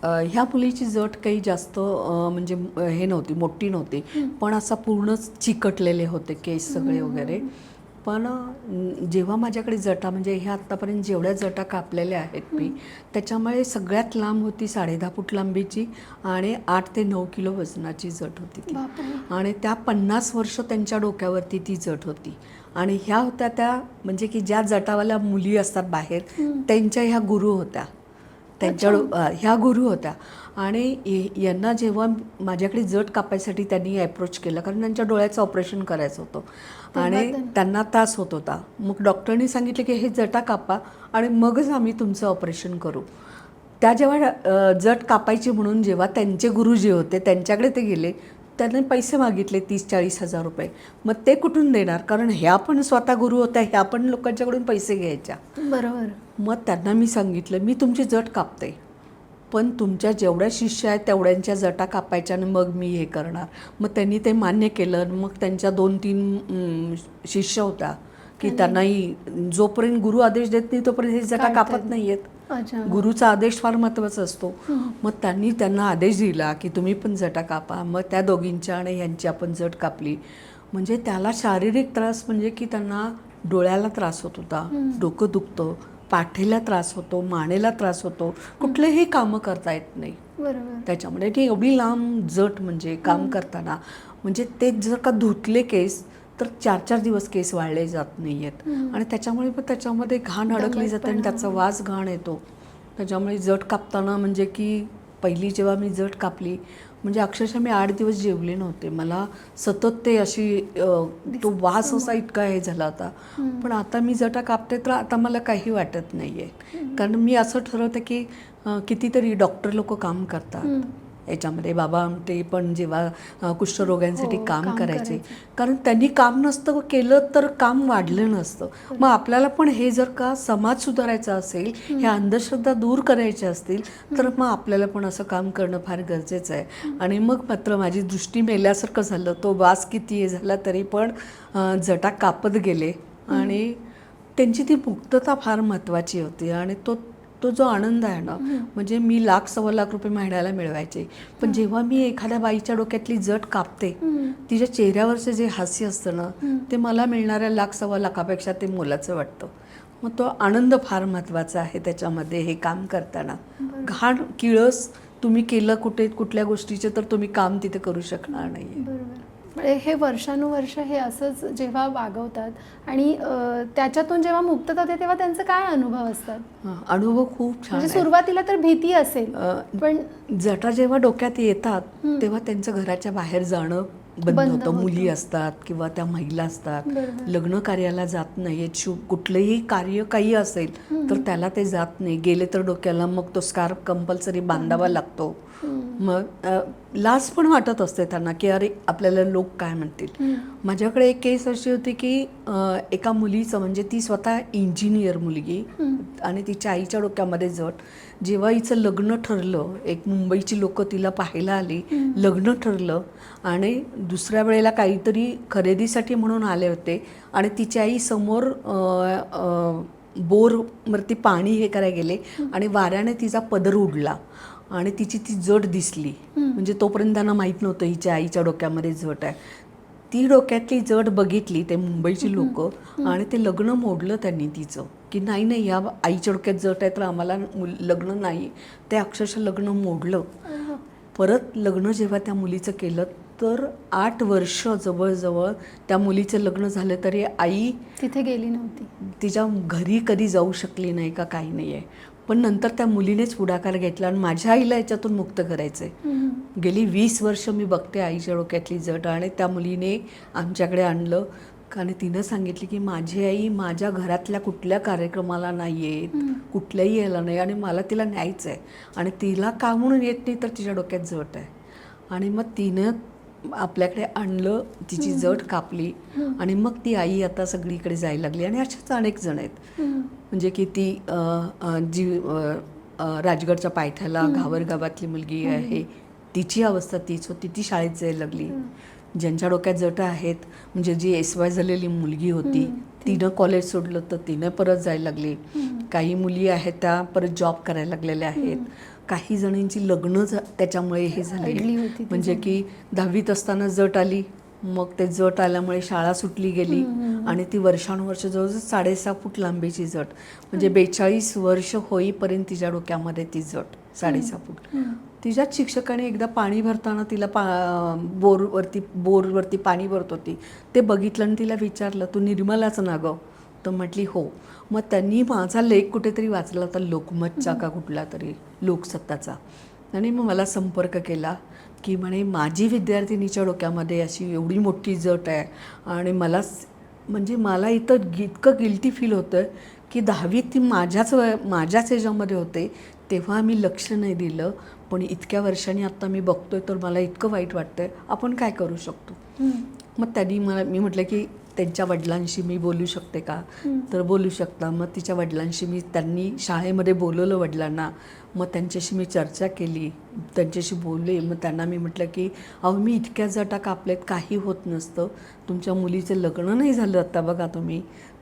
ह्या मुलीची जट काही जास्त म्हणजे हे नव्हती, मोठी नव्हती, पण असा पूर्णच चिकटलेले होते केस सगळे वगैरे. पण जेव्हा माझ्याकडे जटा म्हणजे ह्या आत्तापर्यंत जेवढ्या जटा कापलेल्या आहेत मी, त्याच्यामुळे सगळ्यात लांब होती 10.5 फूट लांबीची आणि 8 ते 9 किलो वजनाची जट होती ती. आणि त्या 50 वर्ष त्यांच्या डोक्यावरती ती जट होती. आणि ह्या होत्या त्या म्हणजे की ज्या जटावाल्या मुली असतात बाहेर, त्यांच्या ह्या गुरु होत्या. त्यांच्या ह्या गुरु होत्या. आणि यांना जेव्हा माझ्याकडे जट कापायसाठी त्यांनी अप्रोच केलं, कारण त्यांच्या डोळ्याचं ऑपरेशन करायचं होतं आणि त्यांना त्रास होत होता. मग डॉक्टरनी सांगितलं की हे जटा कापा आणि मगच आम्ही तुमचं ऑपरेशन करू. त्या जेव्हा जट कापायची म्हणून जेव्हा त्यांचे गुरु जे होते त्यांच्याकडे ते गेले, त्यांनी पैसे मागितले 30-40 हजार रुपये. मग ते कुठून देणार, कारण ह्या पण स्वतः गुरु होत्या, ह्या पण लोकांच्याकडून पैसे घ्यायच्या. बरोबर. मग त्यांना मी सांगितलं मी तुमची जट कापते, पण तुमच्या जेवढ्या शिष्य आहेत तेवढ्यांच्या जटा कापायच्या आणि मग मी हे करणार. मग त्यांनी ते मान्य केलं. मग त्यांच्या 2-3 शिष्य होत्या की त्यांनाही जोपर्यंत गुरु आदेश देत नाही तोपर्यंत हे जटा कापत नाही आहेत. गुरुचा आदेश फार महत्त्वाचा असतो. मग त्यांना आदेश दिला की तुम्ही पण जटा कापा. मग त्या दोघींच्या आणि ह्यांची आपण जट कापली. म्हणजे त्याला शारीरिक त्रास म्हणजे की त्यांना डोळ्याला त्रास होत होता, डोकं दुखतं, पाठीला त्रास होतो, मानेला त्रास होतो, कुठलेही कामं करता येत नाही. बरोबर. त्याच्यामुळे ती एवढी लांब जट म्हणजे काम करताना म्हणजे ते जर का धुतले केस तर 4-4 दिवस केस वाळले जात नाही आहेत. आणि त्याच्यामुळे पण त्याच्यामध्ये घाण अडकली जाते आणि त्याचा वास घाण येतो. त्याच्यामुळे जट कापताना म्हणजे की पहिली जेव्हा मी जट कापली म्हणजे अक्षरशः मी 8 दिवस जेवले नव्हते. मला सतत ते अशी तो वास असा इतका हे झाला होता. पण आता मी जटा कापते तर आता मला काही वाटत नाही आहे. कारण मी असं ठरवतं की कितीतरी डॉक्टर लोक काम करतात याच्यामध्ये. बाबा आमटे पण जेव्हा कुष्ठरोग्यांसाठी काम करायचे, कारण त्यांनी काम नसतं केलं तर काम वाढलं नसतं. मग आपल्याला पण हे जर का समाज सुधारायचा असेल, ह्या अंधश्रद्धा दूर करायच्या असतील तर मग आपल्याला पण असं काम करणं फार गरजेचं आहे. आणि मग मात्र माझी दृष्टी मेल्यासारखं झालं. तो वास किती हे झाला तरी पण जटा कापत गेले. आणि त्यांची ती मुक्तता फार महत्त्वाची होती. आणि तो जो आनंद आहे ना, म्हणजे मी 1,00,000-1.25 लाख रुपये महिन्याला मिळवायचे, पण जेव्हा मी एखाद्या बाईच्या डोक्यातली जट कापते तिच्या चेहऱ्यावरचं जे हास्य असतं ना, ते मला मिळणाऱ्या 1,00,000-1.25 लाखापेक्षा ते मोलाचं वाटतं. मग तो आनंद फार महत्त्वाचा आहे त्याच्यामध्ये हे काम करताना. घाण किळस तुम्ही केलं कुठल्या गोष्टीचे तर तुम्ही काम तिथे करू शकणार नाही. हे वर्षानुवर्ष हे असंच जेव्हा वागवतात आणि त्याच्यातून जेव्हा मुक्तता होते तेव्हा त्यांचे काय अनुभव असतात? अनुभव खूप छान. म्हणजे सुरुवातीला तर भीती असेल, पण जटा जेव्हा डोक्यात येतात तेव्हा त्यांचं घराच्या बाहेर जाणं बंद होतं. मुली असतात किंवा त्या महिला असतात, लग्न कार्याला जात नाहीत. कुठलंही कार्य काही असेल तर त्याला ते जात नाही. गेले तर डोक्याला मग तो स्कार्फ कंपल्सरी बांधावा लागतो. मग लाज पण वाटत असते त्यांना की अरे आपल्याला लोक काय म्हणतील. माझ्याकडे एक केस अशी होती की एका मुलीचं म्हणजे ती स्वतः इंजिनियर मुलगी आणि तिच्या आईच्या डोक्यामध्ये जट. जेव्हा हिचं लग्न ठरलं, एक मुंबईची लोक तिला पाहायला आली, लग्न ठरलं आणि दुसऱ्या वेळेला काहीतरी खरेदीसाठी म्हणून आले होते आणि तिची आई समोर बोरवरती पाणी हे करायला गेले आणि वाऱ्याने तिचा पदर उडला आणि तिची ती जट दिसली. म्हणजे तोपर्यंत त्यांना माहीत नव्हतं हिच्या आईच्या डोक्यामध्ये जट आहे. ती डोक्यातली जट बघितली ते मुंबईची लोक आणि ते लग्न मोडलं त्यांनी तिचं की नाही या आईच्या डोक्यात जट आहे तर आम्हाला लग्न नाही. ते अक्षरशः लग्न मोडलं. परत लग्न जेव्हा त्या मुलीचं केलं तर 8 वर्ष जवळजवळ त्या मुलीचं लग्न झालं तरी आई तिथे गेली नव्हती. तिच्या घरी कधी जाऊ शकली नाही का काही नाही आहे. पण नंतर त्या मुलीनेच पुढाकार घेतला आणि माझ्या आईला याच्यातून मुक्त करायचं आहे. गेली 20 वर्ष मी बघते आईच्या डोक्यातली जट आणि त्या मुलीने आमच्याकडे आणलं आणि तिनं सांगितली की माझी आई माझ्या घरातल्या कुठल्या कार्यक्रमाला नाही येत, कुठल्याही यायला नाही आणि मला तिला न्यायचं आहे आणि तिला का म्हणून येत नाही तर तिच्या डोक्यात जट आहे. आणि मग तिनं आपल्याकडे आणलं, तिची जट कापली आणि मग ती आई आता सगळीकडे जायला लागली. आणि अशाच अनेक जण आहेत. म्हणजे की ती जी राजगडच्या पायथ्याला घावर गावातली मुलगी आहे तिची अवस्था तीच होती. ती शाळेत जायला लागली. ज्यांच्या डोक्यात जटा आहेत म्हणजे जी SY झालेली मुलगी होती तिनं कॉलेज सोडलं तर तिनं परत जायला लागली. काही मुली आहेत त्या परत जॉब करायला लागलेल्या आहेत. काही जणींची लग्न त्याच्यामुळे हे अडली झाली, होती ती म्हणजे की 10वीत असताना जट आली, मग ते जट आल्यामुळे शाळा सुटली गेली आणि ती वर्षानुवर्ष जवळजवळ 6.5 फूट लांबीची जट, म्हणजे 42 वर्ष होईपर्यंत तिच्या डोक्यामध्ये ती जट 6.5 फूट. तिच्याच शिक्षकाने एकदा पाणी भरताना तिला बोरवरती पाणी भरत होती, ते बघितलं आणि तिला विचारलं, तू निर्मलाच ना गं? तर म्हटली हो. मग त्यांनी माझा लेख कुठेतरी वाचला होता, लोकमतचा का कुठला तरी, लोकसत्ताचा, आणि मग मला संपर्क केला की म्हणे माझी विद्यार्थिनीच्या डोक्यामध्ये अशी एवढी मोठी जट आहे आणि मला इतकं गिल्टी फील होतं की 10वीत ती माझ्याच ह्याच्यामध्ये होते तेव्हा आम्ही लक्ष नाही दिलं, पण इतक्या वर्षांनी आत्ता मी बघतोय तर मला इतकं वाईट वाटतंय, आपण काय करू शकतो. मग मी म्हटलं की त्यांच्या वडिलांशी मी बोलू शकते का? तर बोलू शकता. मग तिच्या वडिलांशी त्यांनी शाळेमध्ये बोलवलं वडिलांना, मग त्यांच्याशी मी चर्चा केली, त्यांच्याशी बोलले. मग त्यांना मी म्हटलं की अहो मी इतक्या जटा कापल्यात, काही होत नसतं, तुमच्या मुलीचं लग्न नाही झालं आत्ता बघा तुम्ही,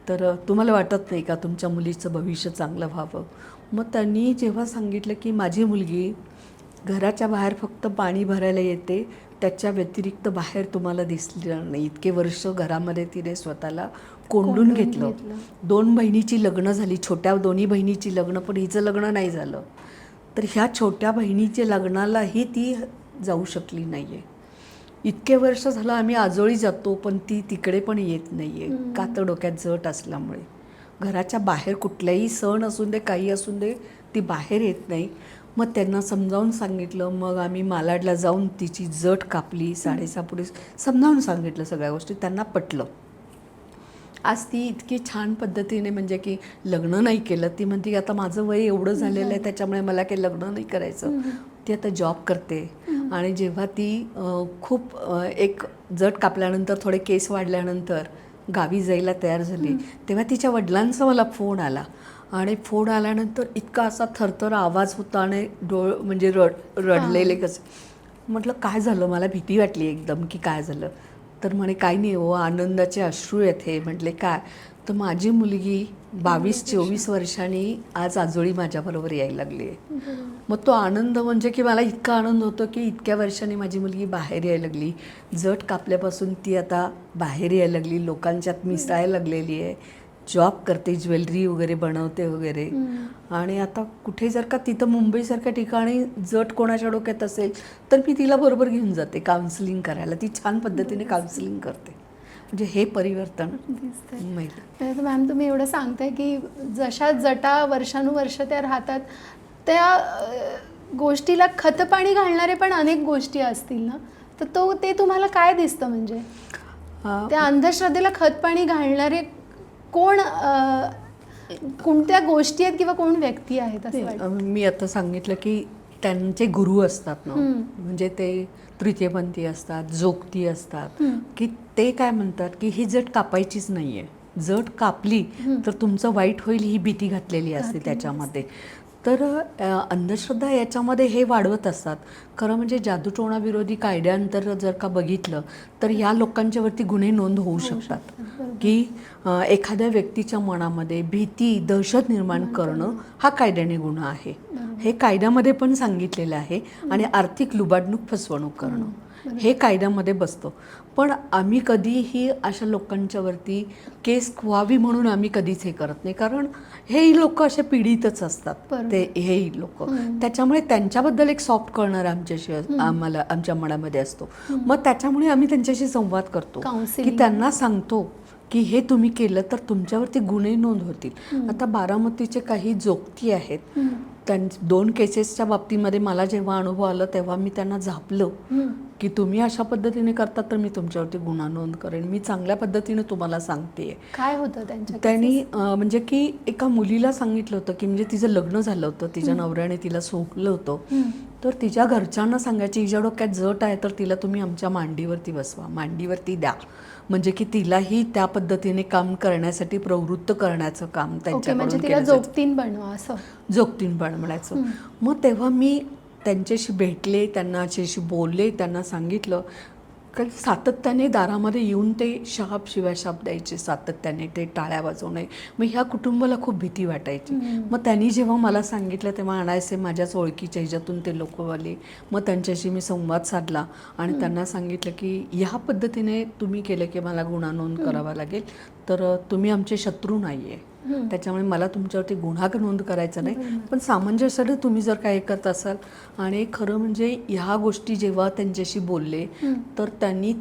तर तुम्हाला वाटत नाही का तुमच्या मुलीचं भविष्य चांगलं व्हावं? मग त्यांनी जेव्हा सांगितलं की माझी मुलगी घराच्या बाहेर फक्त पाणी भरायला येते, त्याच्या व्यतिरिक्त बाहेर तुम्हाला दिसलं नाही, इतके वर्ष घरामध्ये तिने स्वतःला कोंडून घेतलं. 2 बहिणीची लग्न झाली, छोट्या दोन्ही बहिणीची लग्न, पण हिचं लग्न नाही झालं. तर ह्या छोट्या बहिणीच्या लग्नालाही ती जाऊ शकली नाही आहे. इतके वर्ष झालं आम्ही आजोळी जातो, पण ती तिकडे पण येत नाही आहे, का तर डोक्यात जट असल्यामुळे. घराच्या बाहेर कुठल्याही सण असून दे, काही असून दे, ती बाहेर येत नाही. मग त्यांना समजावून सांगितलं, मग आम्ही मालाडला जाऊन तिची जट कापली, 6.5 फुटे समजावून सांगितलं, सगळ्या गोष्टी त्यांना पटलं. आज ती इतकी छान पद्धतीने, म्हणजे की लग्न नाही केलं, ती म्हणते की आता माझं वय एवढं झालेलं आहे त्याच्यामुळे मला काही लग्न नाही करायचं. ती आता जॉब करते. आणि जेव्हा ती खूप एक जट कापल्यानंतर थोडे केस वाढल्यानंतर गावी जायला तयार झाली, तेव्हा तिच्या वडिलांचा मला फोन आला, आणि फोन आल्यानंतर इतका असा थरथर आवाज होता आणि म्हणजे रडलेले कसं. म्हटलं काय झालं, मला भीती वाटली एकदम की काय झालं. तर म्हणे काही नाही हो, आनंदाचे अश्रू आहेत हे. म्हटले काय? तर माझी मुलगी 22-24 वर्षांनी आज आजोळी माझ्याबरोबर यायला लागली आहे. मग तो आनंद, म्हणजे की मला इतका आनंद होतो की इतक्या वर्षांनी माझी मुलगी बाहेर यायला लागली, जट कापल्यापासून ती आता बाहेर यायला लागली, लोकांच्यात मिसळायला लागलेली आहे, जॉब करते, ज्वेलरी वगैरे बनवते वगैरे. आणि आता कुठे जर का तिथं मुंबईसारख्या ठिकाणी जट कोणाच्या डोक्यात असेल तर मी तिला बरोबर घेऊन जाते काउन्सिलिंग करायला. ती छान पद्धतीने काउन्सिलिंग करते. म्हणजे हे परिवर्तन दिसतंय. मॅम तुम्ही एवढं सांगताय की जशा जटा वर्षानुवर्ष त्या राहतात, त्या गोष्टीला खतपाणी घालणारे पण अनेक गोष्टी असतील ना, तर ते तुम्हाला काय दिसतं? म्हणजे त्या अंधश्रद्धेला खतपाणी घालणारे कोणत्या गोष्टी आहेत किंवा कोण व्यक्ती आहेत असं वाटतं? मी आता सांगितलं की त्यांचे गुरु असतात ना, म्हणजे ते तृतीयपंथी असतात, जोगती असतात, की ते काय म्हणतात की ही जट कापायचीच नाहीये, जट कापली तर तुमचं वाईट होईल ही भीती घातलेली असते त्याच्यामध्ये. तर अंधश्रद्धा याच्यामध्ये हे वाढवत असतात. खरं म्हणजे जादूटोणाविरोधी कायद्याअंतर्गत जर का बघितलं तर या लोकांच्यावरती गुन्हे नोंद होऊ शकतात. की एखाद्या व्यक्तीच्या मनामध्ये भीती, दहशत निर्माण करणं हा कायद्याने गुन्हा आहे. हे कायद्यामध्ये पण सांगितलेलं आहे. आणि आर्थिक लुबाडणूक, फसवणूक करणं हे कायद्यामध्ये बसतं. पण आम्ही कधीही अशा लोकांच्यावरती केस व्हावी म्हणून आम्ही कधीच हे करत नाही, कारण हे लोक असे पीडितच असतात हे लोक. त्याच्यामुळे त्यांच्याबद्दल एक सॉफ्ट कॉर्नर आमच्या मनामध्ये असतो. मग त्याच्यामुळे आम्ही त्यांच्याशी संवाद करतो की त्यांना सांगतो की हे तुम्ही केलं तर तुमच्यावरती गुन्हे नोंद होतील. आता बारामतीचे काही जोगती आहेत, 2 केसेसच्या बाबतीमध्ये मला जेव्हा अनुभव आला तेव्हा मी त्यांना झापलं की तुम्ही अशा पद्धतीने करता तर मी तुमच्यावरती गुन्हा नोंद करेन. मी चांगल्या पद्धतीने तुम्हाला सांगते. काय होतं त्यांनी म्हणजे की एका मुलीला सांगितलं होतं की म्हणजे तिचं लग्न झालं होतं, तिच्या नवऱ्याने तिला सोडलं होतं, तर तिच्या घरच्यांना सांगायची हिच्या डोक्यात जट आहे तर तिला तुम्ही आमच्या मांडीवरती बसवा, मांडीवरती द्या, म्हणजे की तिलाही त्या पद्धतीने काम करण्यासाठी प्रवृत्त करण्याचं काम त्यांच्याकडून केलं. जोगतीन बनवा, असं जोगतीन बनवायचं. मग तेव्हा मी त्यांच्याशी भेटले, त्यांना अशी बोलले, त्यांना सांगितलं कारण सातत्याने दारामध्ये येऊन ते शाप शिवाशाप द्यायचे, सातत्याने ते टाळ्या वाजवणे. मग ह्या कुटुंबाला खूप भीती वाटायची. मग त्यांनी जेव्हा मला सांगितलं तेव्हा आणायचे माझ्याच ओळखीच्या ह्याच्यातून ते लोक आले. मग त्यांच्याशी मी संवाद साधला आणि त्यांना सांगितलं की ह्या पद्धतीने तुम्ही केलं की मला गुन्हा नोंद करावा लागेल, तर तुम्ही आमचे शत्रू नाही आहे, त्याच्यामुळे मला तुमच्यावरती गुन्हा नोंद करायचा नाही, पण सामंजस्याने तुम्ही जर काय करत असाल. आणि खरं म्हणजे ह्या गोष्टी जेव्हा त्यांच्याशी बोलले तर त्यांनी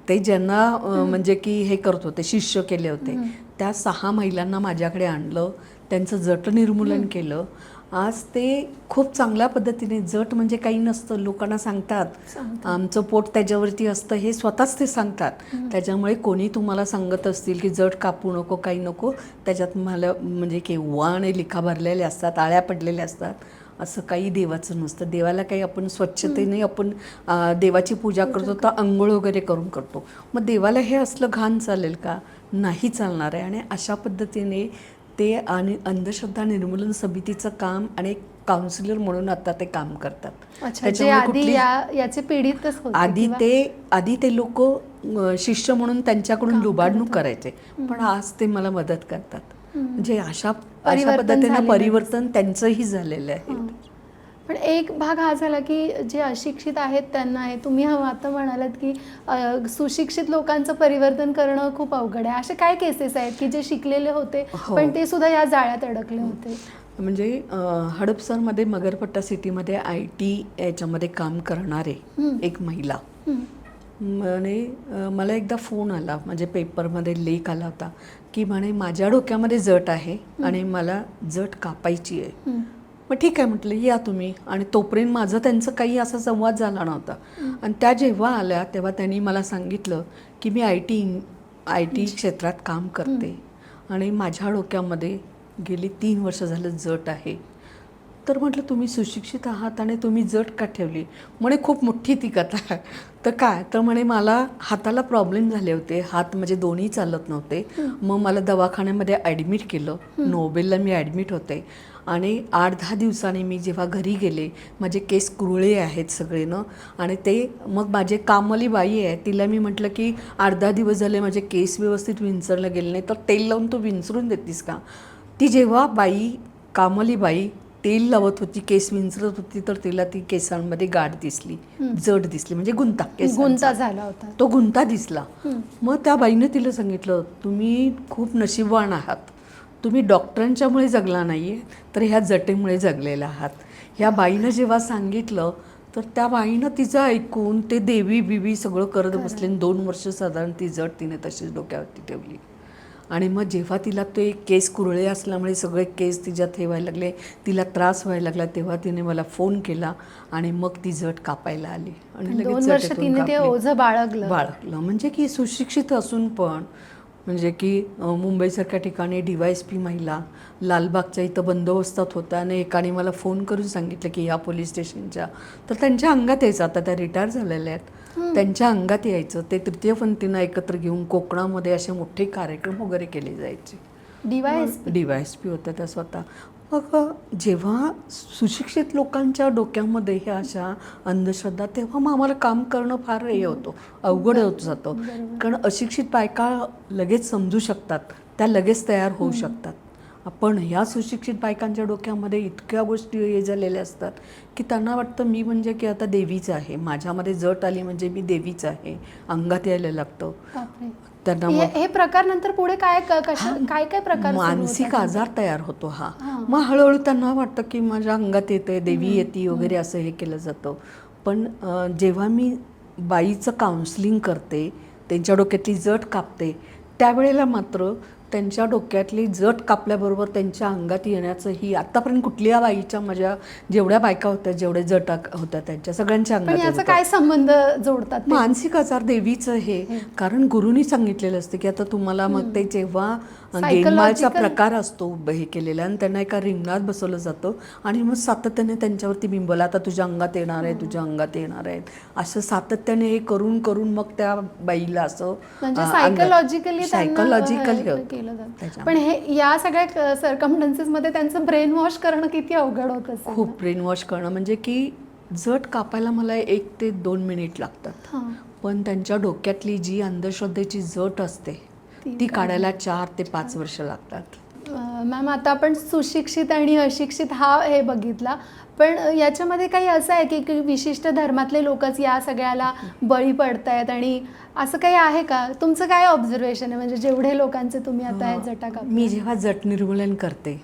ते ज्यांना म्हणजे की हे करत होते, शिष्य केले होते, त्या 6 महिलांना माझ्याकडे आणलं, त्यांचं जट निर्मूलन केलं. आज ते खूप चांगल्या पद्धतीने, जट म्हणजे काही नसतं, लोकांना सांगतात आमचं पोट त्याच्यावरती असतं, हे स्वतःच ते सांगतात. त्याच्यामुळे कोणी तुम्हाला सांगत असतील की जट कापू नको, काही नको, त्याच्यात मला म्हणजे केव्हा आणि लिखा भरलेले असतात, आळ्या पडलेल्या असतात, असं काही देवाचं नसतं. देवाला काही आपण स्वच्छतेने आपण देवाची पूजा करतो तर आंघोळ वगैरे करून करतो. मग देवाला हे असलं घाण चालेल का? नाही चालणार आहे. आणि अशा पद्धतीने ते आणि अंधश्रद्धा निर्मूलन समितीचं काम आणि काउन्सिलर म्हणून आता ते काम करतात. याचे पीडितच होते. आधी ते लोक शिष्य म्हणून त्यांच्याकडून लुबाडणूक करायचे, पण आज ते मला मदत करतात. म्हणजे अशा पद्धतीने परिवर्तन त्यांचंही झालेलं आहे. पण एक भाग हा झाला की जे अशिक्षित आहेत त्यांना आहे, तुम्ही आता म्हणालात की सुशिक्षित लोकांचं परिवर्तन करणं खूप अवघड आहे. असे काय केसेस आहेत की जे शिकलेले होते पण ते सुद्धा या जाळ्यात अडकले होते? म्हणजे हडपसरमध्ये मगरपट्टा सिटीमध्ये IT याच्यामध्ये काम करणारे एक महिला म्हणे, मला एकदा फोन आला, म्हणजे पेपरमध्ये लेख आला होता की म्हणे माझ्या डोक्यामध्ये जट आहे आणि मला जट कापायची आहे. मग ठीक आहे म्हटलं, या तुम्ही. आणि तोपर्यंत माझं त्यांचं काही असा संवाद झाला नव्हता. आणि त्या जेव्हा आल्या तेव्हा त्यांनी मला सांगितलं की मी IT क्षेत्रात काम करते आणि माझ्या डोक्यामध्ये गेली 3 वर्ष झालं जट आहे. तर म्हटलं तुम्ही सुशिक्षित आहात आणि तुम्ही जट का ठेवली? म्हणे खूप मोठी ती कथा आहे. तर काय, तर म्हणे मला हाताला प्रॉब्लेम झाले होते, हात म्हणजे दोन्ही चालत नव्हते. मग मला दवाखान्यामध्ये ॲडमिट केलं, नोबेलला मी ॲडमिट होते. आणि 8-10 दिवसांनी मी जेव्हा घरी गेले, माझे केस कुरळे आहेत सगळे ना. आणि ते मग माझे कामवाली बाई आहे, तिला मी म्हटलं की 8-10 दिवस झाले माझे केस व्यवस्थित विंचरले गेले नाही, तर तेल लावून तू विंचरून देतीस का? ती जेव्हा कामवाली बाई तेल लावत होती, केस विंचरत होती, तर तिला ती केसांमध्ये गाठ दिसली, जड दिसली, म्हणजे गुंता झाला होता, तो गुंता दिसला. मग त्या बाईने तिला सांगितलं, तुम्ही खूप नशीबवान आहात, तुम्ही डॉक्टरांच्यामुळे जगला नाही आहे, तर ह्या जटेमुळे जगलेला आहात. ह्या बाईनं जेव्हा सांगितलं तर त्या बाईनं तिचं ऐकून ते देवी बिवी सगळं करत बसले. 2 वर्ष साधारण ती जट तिने तशीच डोक्यावरती ठेवली. आणि मग जेव्हा तिला ते केस कुरळे असल्यामुळे सगळे केस तिच्यात हे व्हायला लागले, तिला त्रास व्हायला लागला, तेव्हा तिने मला फोन केला आणि मग ती जट कापायला आली. आणि लगेच 2 वर्ष तिने ते ओझं बाळगलं. म्हणजे की सुशिक्षित असून पण, म्हणजे की मुंबईसारख्या ठिकाणी DYSP महिला लालबागच्या इथं बंदोबस्तात होत्या आणि एकाने मला फोन करून सांगितलं की या पोलीस स्टेशनच्या, तर त्यांच्या अंगात यायचं, आता त्या रिटायर झालेल्या आहेत, त्यांच्या अंगात यायचं. ते तृतीयपंथींना एकत्र घेऊन कोकणामध्ये असे मोठे कार्यक्रम वगैरे केले जायचे. DYSP होत्या त्या स्वतः. मग जेव्हा सुशिक्षित लोकांच्या डोक्यामध्ये ह्या अशा अंधश्रद्धा, तेव्हा मग आम्हाला काम करणं फार हे होतं, अवघड होत जातं. कारण अशिक्षित बायका लगेच समजू शकतात, त्या लगेच तयार होऊ शकतात. पण ह्या सुशिक्षित बायकांच्या डोक्यामध्ये इतक्या गोष्टी हे झालेल्या असतात की त्यांना वाटतं मी म्हणजे की आता देवीच आहे, माझ्यामध्ये जट आली म्हणजे मी देवीच आहे, अंगात यायला लागतं त्यांना. हे प्रकार नंतर पुढे काय प्रकार, मानसिक आजार तयार होतो हा. मग हळूहळू त्यांना वाटतं की माझ्या अंगात येते, देवी येते वगैरे, असं हे केलं जातं. पण जेव्हा मी बाईचं काउन्सिलिंग करते, त्यांच्या डोक्यातली जट कापते, त्यावेळेला मात्र त्यांच्या डोक्यातली जट कापल्याबरोबर त्यांच्या अंगात येण्याचं, ही आतापर्यंत कुठल्या बाईच्या, माझ्या जेवढ्या बायका होत्या, जेवढे जट होत्या त्यांच्या सगळ्यांच्या अंगात. याचा काय संबंध जोडतात? मानसिक आजार देवीचं हे, कारण गुरुनी सांगितलेलं असतं की आता तुम्हाला, मग ते जेव्हा गेममालचा प्रकार असतो हे केलेला, आणि त्यांना एका रिंगणात बसवलं जातं आणि मग सातत्याने त्यांच्यावरती बिंबवलं, आता तुझ्या अंगात येणार आहे, तुझ्या अंगात येणार आहेत, असं सातत्याने हे करून करून मग त्या बाईला असं सायकोलॉजिकली केलं जातं. पण हे या सगळ्या सर्कमस्टन्सेस मध्ये त्यांचं ब्रेन वॉश करणं किती अवघड होतं? खूप ब्रेन वॉश करणं, म्हणजे की जट कापायला मला 1 ते 2 मिनिट लागतात, हां. पण त्यांच्या डोक्यातली जी अंधश्रद्धेची जट असते ती काढायला 4 ते 5 वर्ष लागतात. मॅम, आता आपण सुशिक्षित आणि अशिक्षित हे बघितला, पण याच्यामध्ये काही असं आहे की विशिष्ट धर्मातले लोकच या सगळ्याला बळी पडतायत आणि असं काही आहे का? तुमचं काय ऑब्झर्वेशन आहे, म्हणजे जेवढे लोकांचे तुम्ही आता हे जटा कापल्या? मी जेव्हा जट निर्मूलन करते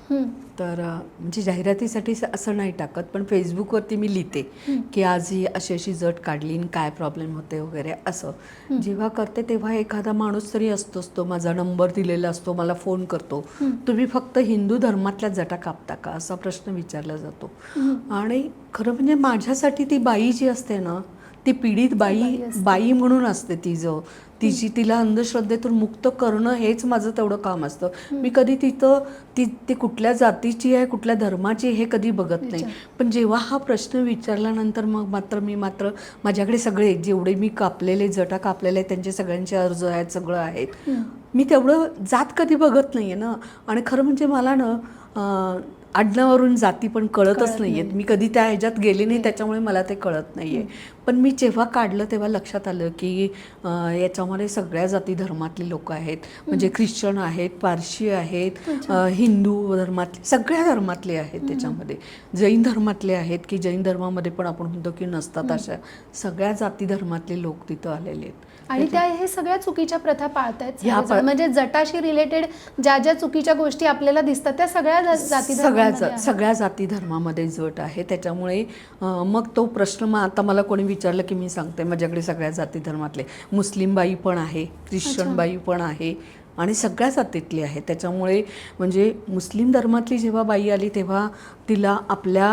तर म्हणजे जाहिरातीसाठी असं नाही टाकत, पण फेसबुकवरती मी लिहिते की आज ही अशी अशी जट काढली आणि काय प्रॉब्लेम होते वगैरे असं जेव्हा करते तेव्हा एखादा माणूस तरी असतोच, तो माझा नंबर दिलेला असतो, मला फोन करतो, तुम्ही फक्त हिंदू धर्मातल्या जटा कापता का असा प्रश्न विचारला जातो. आणि खरं म्हणजे माझ्यासाठी ती बाई जी असते ना, ती पीडित बाई म्हणून असते, तिला अंधश्रद्धेतून मुक्त करणं हेच माझं तेवढं काम असतं. मी कधी ती कुठल्या जातीची आहे, कुठल्या धर्माची हे कधी बघत नाही. पण जेव्हा हा प्रश्न विचारल्यानंतर मग मी माझ्याकडे सगळे जेवढे मी जटा कापलेले त्यांचे सगळ्यांचे अर्ज आहेत, सगळं आहेत. मी तेवढं जात कधी बघत नाहीये ना. आणि खरं म्हणजे मला ना आडनावावरून जाती पण कळतच नाहीयेत. मी कधी त्या ह्याच्यात गेले नाही, त्याच्यामुळे मला ते कळत नाहीये. पण मी जेव्हा काढलं तेव्हा लक्षात आलं की याच्यामध्ये सगळ्या जाती धर्मातली लोक आहेत, म्हणजे ख्रिश्चन आहेत, पारशी आहेत, हिंदू धर्मातले, सगळ्या धर्मातले आहेत, त्याच्यामध्ये जैन धर्मातले आहेत की जैन धर्मामध्ये पण आपण म्हणतो की नसतात, अशा सगळ्या जाती धर्मातले लोक तिथं आलेले आहेत. आणि त्या हे सगळ्या चुकीच्या प्रथा पाळतायत, म्हणजे जटाशी रिलेटेड ज्या ज्या चुकीच्या गोष्टी आपल्याला दिसतात त्या सगळ्या जाती धर्मामध्ये जट आहे. त्याच्यामुळे मग तो प्रश्न आता मला कोणी विचारलं की मी सांगते माझ्याकडे सगळ्या जाती धर्मातले, मुस्लिम बाई पण आहे, ख्रिश्चन बाई पण आहे आणि सगळ्या जातीतली आहे. त्याच्यामुळे म्हणजे मुस्लिम धर्मातली जेव्हा बाई आली तेव्हा तिला आपल्या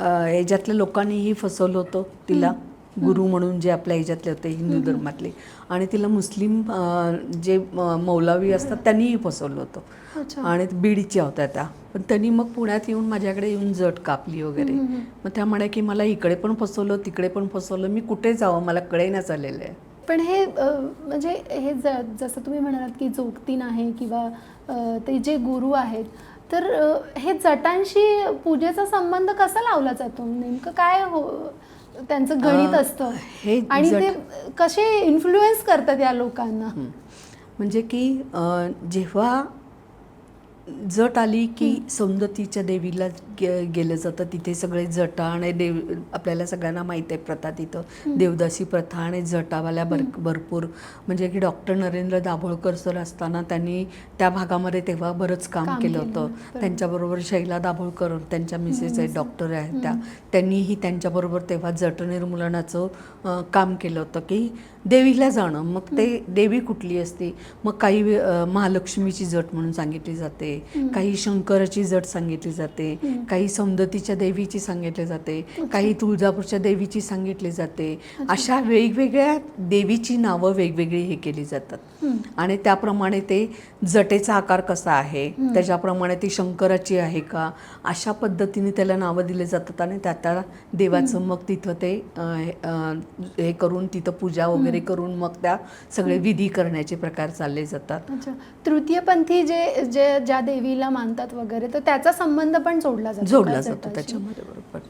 ह्याच्यातल्या लोकांनीही फसवलं होतं, तिला गुरु म्हणून जे आपल्या ह्याच्यातले होते हिंदू धर्मातले, आणि तिला मुस्लिम जे मौलवी असतात त्यांनीही फसवलं होतं. आणि बीडच्या होत्या त्या, पण त्यांनी मग पुण्यात येऊन माझ्याकडे येऊन जट कापली वगैरे. मग त्या म्हणे की मला इकडे पण फसवलं, तिकडे पण फसवलं, मी कुठे जावं मला कळेनाच आलेलं आहे. पण हे म्हणजे हे जसं तुम्ही म्हणालात की जोगतीन आहे किंवा ते जे गुरु आहेत, तर हे जटांशी पूजेचा संबंध कसा लावला जातो? नेमकं काय त्यांचं गणित असतं आणि ते कसे इन्फ्लुएन्स करतात या लोकांना? म्हणजे की जेव्हा जट आली की सौंदतीच्या देवीला गेलं जातं, तिथे सगळे जटा आणि आपल्याला सगळ्यांना माहीत आहे प्रथा, तिथं देवदासी प्रथा आणि जटावाल्या भरपूर, म्हणजे की डॉक्टर नरेंद्र दाभोळकर सर असताना त्यांनी त्या भागामध्ये तेव्हा बरंच काम केलं होतं. त्यांच्याबरोबर शैला दाभोळकर, त्यांच्या मिसेस आहेत, डॉक्टर आहेत, त्यांनीही त्यांच्याबरोबर तेव्हा जट निर्मूलनाचं काम केलं होतं की देवीला जाणं. मग ते देवी कुठली असते, मग काही महालक्ष्मीची जट म्हणून सांगितली जाते, काही शंकराची जट सांगितली जाते, काही सौंदतीच्या देवीची सांगितली जाते, काही तुळजापूरच्या देवीची सांगितली जाते. अशा वेगवेगळ्या देवीची नावं वेगवेगळी हे केली जातात आणि त्याप्रमाणे ते जटेचा आकार कसा आहे त्याच्याप्रमाणे ती शंकराची आहे का, अशा पद्धतीने त्याला नावं दिले जातात. आणि त्या देवाचं मग तिथं ते हे करून तिथं पूजा वगैरे करून मग त्या सगळे विधी करण्याचे प्रकार चालले जातात. तृतीयपंथी ज्या देवीला मानतात वगैरे, तर त्याचा संबंध पण जोडला जातो त्याच्यामध्ये. बरोबर,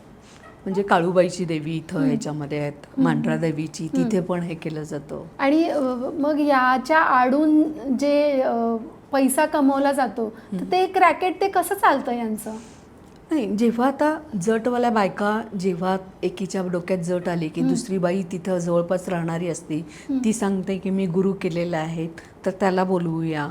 म्हणजे काळूबाईची देवी इथं ह्याच्यामध्ये आहेत, मांढरा देवीची, तिथे पण हे केलं जातं. आणि मग याच्या आडून जे पैसा कमवला जातो, तर ते एक रॅकेट ते कसं चालतं यांचं? नाही, जेव्हा आता जटवाल्या बायका, जेव्हा एकीच्या डोक्यात जट आली की दुसरी बाई तिथं जवळपास राहणारी असते, ती सांगते की मी गुरु केलेले आहेत तर त्याला बोलवूया.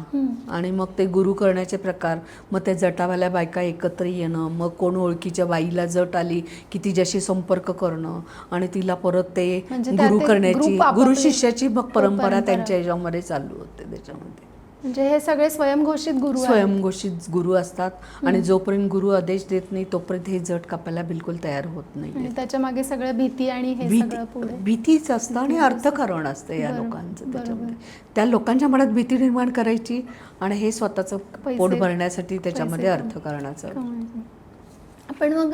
आणि मग ते गुरु करण्याचे प्रकार, मग त्या जटावाल्या बायका एकत्र येणं, मग कोण ओळखीच्या बाईला जट आली की तिच्याशी संपर्क करणं आणि तिला परत ते गुरु करण्याची, गुरु शिष्याची मग परंपरा त्यांच्या ह्याच्यामध्ये चालू होते. त्याच्यामध्ये म्हणजे हे सगळे स्वयंघोषित गुरु असतात आणि जोपर्यंत गुरु आदेश देत नाही तोपर्यंत हे जट कापायला बिलकुल तयार होत नाही. त्याच्या मागे सगळं भीती आणि हे सगळं पुढे भीतीच असतं आणि अर्थकारण असतं या लोकांचं. त्याच्यामध्ये त्या लोकांच्या मनात भीती निर्माण करायची आणि हे स्वतःचं पोट भरण्यासाठी त्याच्यामध्ये अर्थकारणाचं. पण मग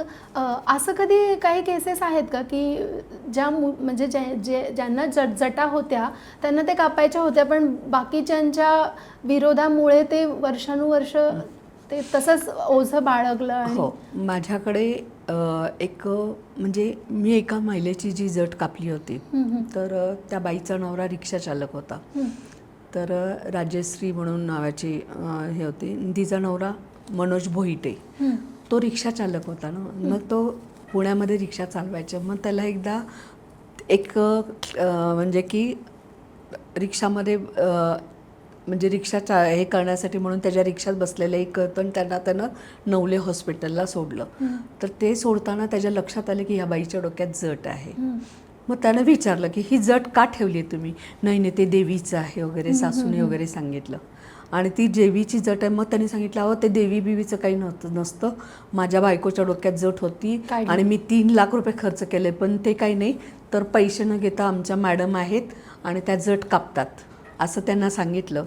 असं कधी काही केसेस आहेत का की म्हणजे ज्यांना जटा होत्या त्यांना ते कापायच्या होत्या, पण बाकीच्यांच्या विरोधामुळे ते वर्षानुवर्ष ते तसंच ओझं बाळगलं? हो, माझ्याकडे एक म्हणजे मी एका महिलेची जी जट कापली होती, तर त्या बाईचा नवरा रिक्षा चालक होता. तर राजश्री म्हणून नावाची हे होती, तिचा नवरा मनोज भोईटे, तो रिक्षा चालक होता ना. मग तो पुण्यामध्ये रिक्षा चालवायचा. मग त्याला एकदा एक म्हणजे की रिक्षामध्ये म्हणजे रिक्षा हे करण्यासाठी म्हणून त्याच्या रिक्षात बसलेलं एक पण त्यानं नवले हॉस्पिटलला सोडलं. तर ते सोडताना त्याच्या लक्षात आलं की ह्या बाईच्या डोक्यात जट आहे. मग त्यानं विचारलं की ही जट का ठेवली तुम्ही? नाही ते देवीचं आहे वगैरे, सासूने वगैरे सांगितलं. आणि ती देवीची जट आहे. मग त्यांनी सांगितलं अहो ते देवी बिवीचं काही नसतं, माझ्या बायकोच्या डोक्यात जट होती आणि मी 3 लाख रुपये खर्च केले, पण ते काही नाही, तर पैसे न घेता आमच्या मॅडम आहेत आणि त्या जट कापतात असं त्यांना सांगितलं.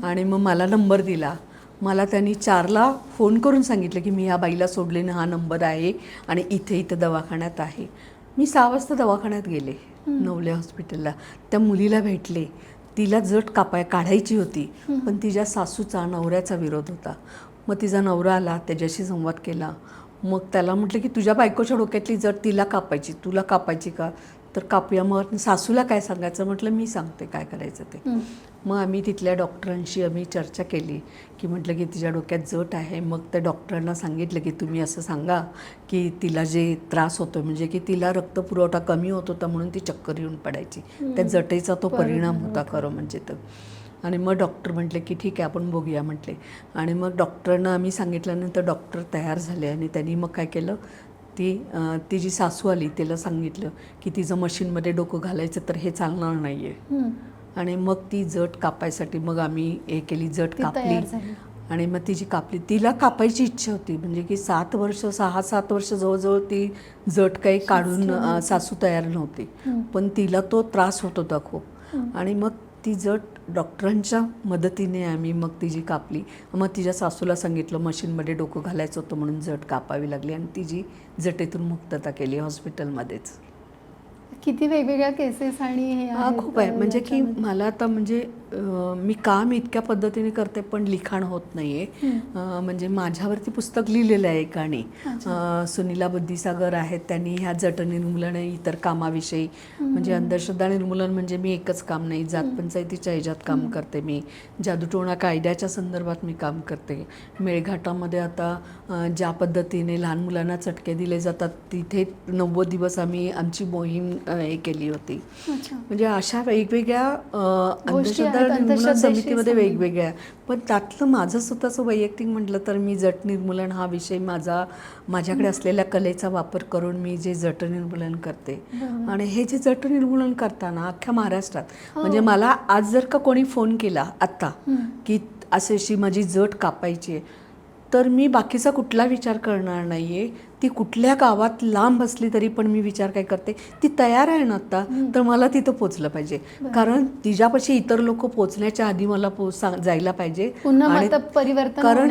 आणि मग मला नंबर दिला. मला त्यांनी 4ला फोन करून सांगितलं की मी ह्या बाईला सोडले ना, हा नंबर आहे आणि इथे दवाखान्यात आहे. मी 6 वाजता दवाखान्यात गेले, नवले हॉस्पिटलला. त्या मुलीला भेटले. तिला जट काढायची होती, पण तिच्या सासूचा नवऱ्याचा विरोध होता. मग तिचा नवरा आला, त्याच्याशी संवाद केला. मग त्याला म्हटलं की तुझ्या बायकोच्या डोक्यातली जट तिला कापायची, तुला कापायची का? तर कापूया. मग सासूला काय सांगायचं? म्हटलं मी सांगते काय करायचं ते. मग आम्ही तिथल्या डॉक्टरांशी चर्चा केली की म्हटलं की तिच्या डोक्यात जट आहे. मग त्या डॉक्टरांना सांगितलं की तुम्ही असं सांगा की तिला जे त्रास होतो, म्हणजे की तिला रक्तपुरवठा कमी होत होता म्हणून ती चक्कर येऊन पडायची, त्या जटेचा तो परिणाम होता खरं म्हणजे तर. आणि मग डॉक्टर म्हटले की ठीक आहे आपण बघूया म्हटले. आणि मग डॉक्टरांना आम्ही सांगितल्यानंतर डॉक्टर तयार झाले आणि त्यांनी मग काय केलं, ती जी सासू आली तिला सांगितलं की तिचं मशीनमध्ये डोकं घालायचं तर हे चालणार नाही आहे. आणि मग ती जट कापायसाठी मग आम्ही हे केली, जट कापली. आणि मग तिची कापली. तिला कापायची इच्छा होती, म्हणजे की 6-7 वर्ष जवळजवळ ती जट काही काढून सासू तयार नव्हती, पण तिला तो त्रास होत होता खूप. आणि मग ती जट डॉक्टरांच्या मदतीने आम्ही मग तिची कापली. मग तिच्या सासूला सांगितलं मशीनमध्ये डोकं घालायचं होतं म्हणून जट कापावी लागली आणि तिची जटेतून मुक्तता केली हॉस्पिटलमध्येच. किती वेगवेगळ्या केसेस आणि हे खूप आहे. म्हणजे की मला आता म्हणजे मी काम इतक्या पद्धतीने करते पण लिखाण होत नाही आहे. म्हणजे माझ्यावरती पुस्तक लिहिलेलं आहे एकाने, सुनीला बुद्धिसागर आहेत, त्यांनी ह्या जट निर्मूलन इतर कामाविषयी, म्हणजे अंधश्रद्धा निर्मूलन म्हणजे मी एकच काम नाही, जात पंचायतीच्या ह्याच्यात काम करते मी, जादूटोणा कायद्याच्या संदर्भात मी काम करते. मेळघाटामध्ये आता ज्या पद्धतीने लहान मुलांना चटके दिले जातात तिथे 90 दिवस आम्ही आमची मोहीम हे केली होती. म्हणजे अशा वेगवेगळ्या अंधश्रद्धा निर्मूलन समितीमध्ये वेगवेगळ्या. पण त्यातलं माझं स्वतःचं वैयक्तिक म्हटलं तर मी जट निर्मूलन हा विषय माझ्याकडे असलेल्या कलेचा वापर करून मी जे जट निर्मूलन करते. आणि हे जे जट निर्मूलन करताना अख्ख्या महाराष्ट्रात म्हणजे मला आज जर का कोणी फोन केला आत्ता की अशी माझी जट कापायची आहे, तर मी बाकीचा कुठला विचार करणार नाही आहे. ती कुठल्या गावात लांब असली तरी पण मी विचार काय करते, ती तयार आहे ना आत्ता, तर मला तिथं पोचलं पाहिजे. कारण तिच्यापाशी इतर लोक पोचण्याच्या आधी मला जायला पाहिजे. कारण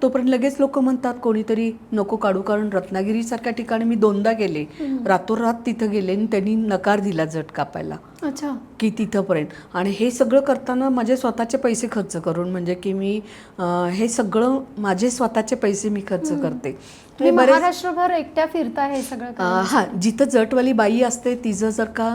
तोपर्यंत लगेच लोक म्हणतात कोणीतरी नको काढू. कारण रत्नागिरीसारख्या ठिकाणी मी 2दा गेले, रातोरात तिथं गेले आणि त्यांनी नकार दिला जट कापायला की तिथंपर्यंत. आणि हे सगळं करताना माझे स्वतःचे पैसे खर्च करून, म्हणजे की मी हे सगळं माझे स्वतःचे पैसे मी खर्च करते. महाराष्ट्रभर एकट्या फिरता हे सगळं? जिथं जटवाली बाई असते तिचं जर का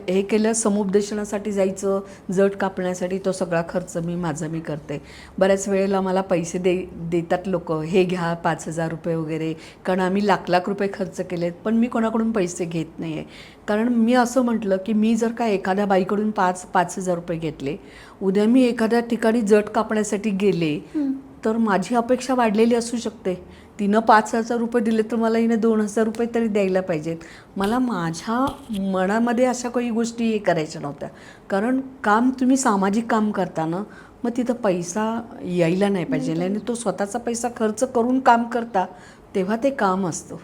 हे केलं, समुपदेशनासाठी जायचं, जट कापण्यासाठी, तो सगळा खर्च मी करते. बऱ्याच वेळेला मला पैसे देतात लोक, हे घ्या 5,000 रुपये वगैरे, कारण आम्ही लाख रुपये खर्च केलेत. पण मी कोणाकडून पैसे घेत नाही आहे. कारण मी असं म्हटलं की मी जर का एखाद्या बाईकडून 5,000 रुपये घेतले, उद्या मी एखाद्या ठिकाणी जट कापण्यासाठी गेले तर माझी अपेक्षा वाढलेली असू शकते. तिनं 5,000 रुपये दिले तर मला हिने 2,000 रुपये तरी द्यायला पाहिजेत. मला माझ्या मनामध्ये अशा काही गोष्टी हे करायच्या नव्हत्या. कारण काम तुम्ही सामाजिक काम करताना मग तिथं पैसा यायला नाही पाहिजे. आणि तो स्वतःचा पैसा खर्च करून काम करता तेव्हा ते काम असतं.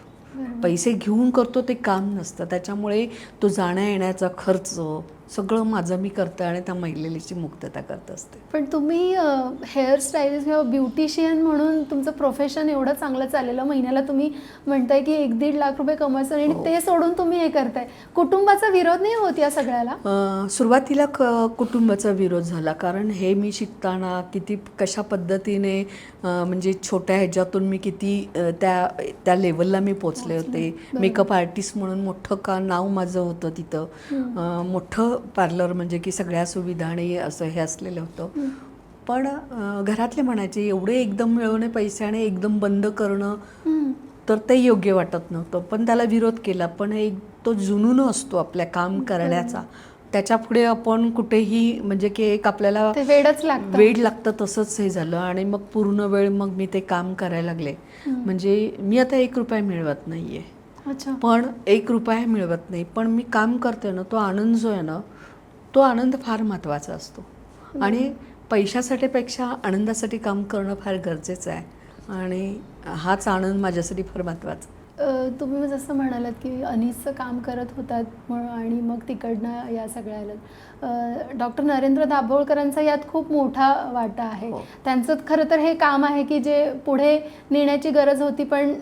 पैसे घेऊन करतो ते काम नसतं. त्याच्यामुळे तो जाण्या येण्याचा खर्च, सगळं माझं मी करते आणि त्या महिलेची मुक्तता करत असते. पण तुम्ही हेअर स्टायलिस्ट किंवा ब्युटिशियन म्हणून तुमचं प्रोफेशन एवढं चांगलं चाललेलं, महिन्याला तुम्ही म्हणताय की 1-1.5 लाख रुपये कमवायचं आणि ते सोडून तुम्ही हे करताय, कुटुंबाचा विरोध नाही होत या सगळ्याला? सुरुवातीला कुटुंबाचा विरोध झाला, कारण हे मी शिकताना कशा पद्धतीने म्हणजे छोट्या ह्याच्यातून मी किती त्या लेवलला मी पोचले होते. मेकअप आर्टिस्ट म्हणून मोठं नाव माझं होतं तिथं, मोठं पार्लर म्हणजे की सगळ्या सुविधा आणि असं हे असलेलं होतं. पण घरातले म्हणायचे एवढे एकदम मिळवणे पैसे आणि एकदम बंद करणं तर ते योग्य वाटत नव्हतं. पण त्याला विरोध केला. पण तो जुनून असतो आपल्या काम करण्याचा, त्याच्या पुढे आपण कुठेही म्हणजे की एक आपल्याला वेड लागतं, तसंच हे झालं. आणि मग पूर्ण वेळ मग मी ते काम करायला लागले. म्हणजे मी आता 1 रुपया मिळवत नाहीये, पण 1 रुपया मिळवत नाही, पण मी काम करते ना, तो आनंद जो आहे ना, तो आनंद फार महत्त्वाचा असतो. आणि पैशासाठी पेक्षा आनंदासाठी काम करणं फार गरजेचं आहे आणि हाच आनंद माझ्यासाठी फार महत्त्वाचा. तुम्ही जसं म्हणालात की अनीसचं काम करत होतात आणि मग तिकडनं या सगळ्याला डॉक्टर नरेंद्र दाभोळकरांचा यात खूप मोठा वाटा आहे. त्यांचं खरं तर हे काम आहे की जे पुढे नेण्याची गरज होती, पण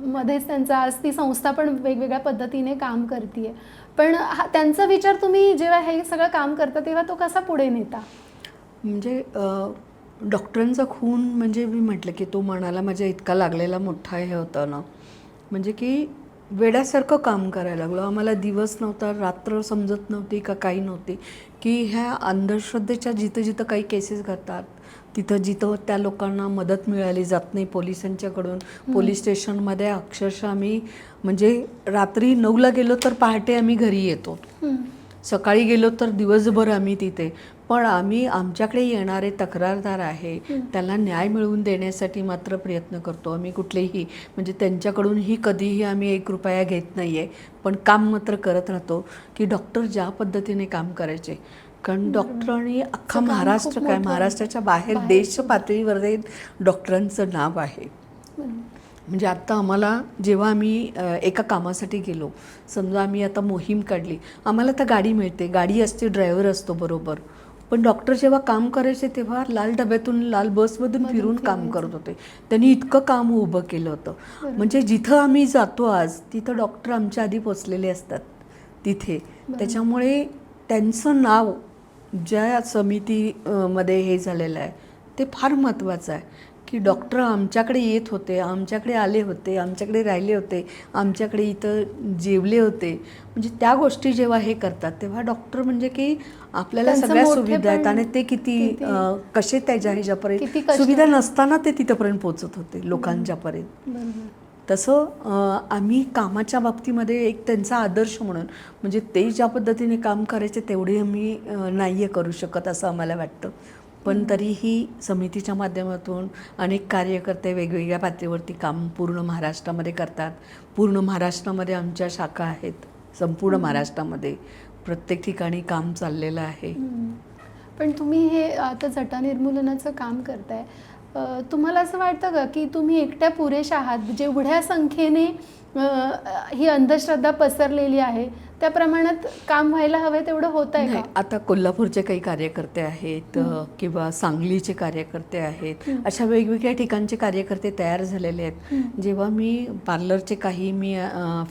मध्येच त्यांचा आज ती संस्था पण वेगवेगळ्या पद्धतीने काम करते. पण त्यांचा विचार तुम्ही जेव्हा हे सगळं काम करता तेव्हा तो कसा पुढे नेता? म्हणजे डॉक्टरांचा खून म्हणजे मी म्हटलं की तो मनाला माझ्या इतका लागलेला मोठा हे होता ना, म्हणजे की वेड्यासारखं काम करायला लागलो. आम्हाला दिवस नव्हता, रात्र समजत नव्हती का काही नव्हती, की ह्या अंधश्रद्धेच्या जिथं जिथं काही केसेस घडतात तिथं जिथं त्या लोकांना मदत मिळाली जात नाही पोलिसांच्याकडून. पोलीस स्टेशनमध्ये अक्षरशः आम्ही म्हणजे रात्री 9ला गेलो तर पहाटे आम्ही घरी येतो, सकाळी गेलो तर दिवसभर आम्ही तिथे. पण आम्ही आमच्याकडे येणारे तक्रारदार आहे त्यांना न्याय मिळवून देण्यासाठी मात्र प्रयत्न करतो. आम्ही कुठलेही म्हणजे त्यांच्याकडूनही कधीही आम्ही 1 रुपया घेत नाही आहे, पण काम मात्र करत राहतो की डॉक्टर ज्या पद्धतीने काम करायचे. कारण डॉक्टरांनी अख्खा महाराष्ट्र काय, महाराष्ट्राच्या बाहेर देश पातळीवर डॉक्टरांचं नाव आहे. म्हणजे आत्ता आम्हाला जेव्हा आम्ही एका कामासाठी गेलो, समजा आम्ही आता मोहीम काढली, आम्हाला तर गाडी मिळते, गाडी असते, ड्रायव्हर असतो बरोबर, पण डॉक्टर जेव्हा काम करायचे तेव्हा लाल डब्यातून लाल बसमधून फिरून काम करत होते. त्यांनी इतकं काम उभं केलं होतं. म्हणजे जिथं आम्ही जातो आज तिथं डॉक्टर आमच्या आधी पोचलेले असतात तिथे. त्याच्यामुळे त्यांचं नाव ज्या समितीमध्ये हे झालेलं आहे ते फार महत्त्वाचं आहे की डॉक्टर आमच्याकडे येत होते, आमच्याकडे आले होते, आमच्याकडे राहिले होते, आमच्याकडे इथं जेवले होते. म्हणजे त्या गोष्टी जेव्हा हे करतात तेव्हा डॉक्टर म्हणजे की आपल्याला सगळ्या सुविधा आहेत आणि ते किती कसे त्याच्या ह्याच्यापर्यंत सुविधा नसताना ते तिथंपर्यंत पोचत होते लोकांच्यापर्यंत. तसं आम्ही कामाच्या बाबतीमध्ये एक त्यांचा आदर्श म्हणून म्हणजे ते ज्या पद्धतीने काम करायचे तेवढे आम्ही नाही आहे करू शकत असं आम्हाला वाटतं. पण तरीही समितीच्या माध्यमातून अनेक कार्यकर्ते वेगवेगळ्या पातळीवरती काम पूर्ण महाराष्ट्रामध्ये करतात. पूर्ण महाराष्ट्रामध्ये आमच्या शाखा आहेत, संपूर्ण महाराष्ट्रामध्ये प्रत्येक ठिकाणी काम चाललेलं आहे. पण तुम्ही हे आता जटा निर्मूलनाचं काम करताय, तुम्हाला असं वाटतं का की तुम्ही एकट्या पुरेशा आहात? जेवढ्या संख्येने ही अंधश्रद्धा पसरलेली आहे त्या प्रमाणात काम व्हायला हवं तेवढं होत आहे का? आता कोल्हापूरचे काही कार्यकर्ते आहेत किंवा सांगलीचे कार्यकर्ते आहेत, अशा वेगवेगळ्या ठिकाणचे कार्यकर्ते तयार झालेले आहेत. जेव्हा मी पार्लरचे काही मी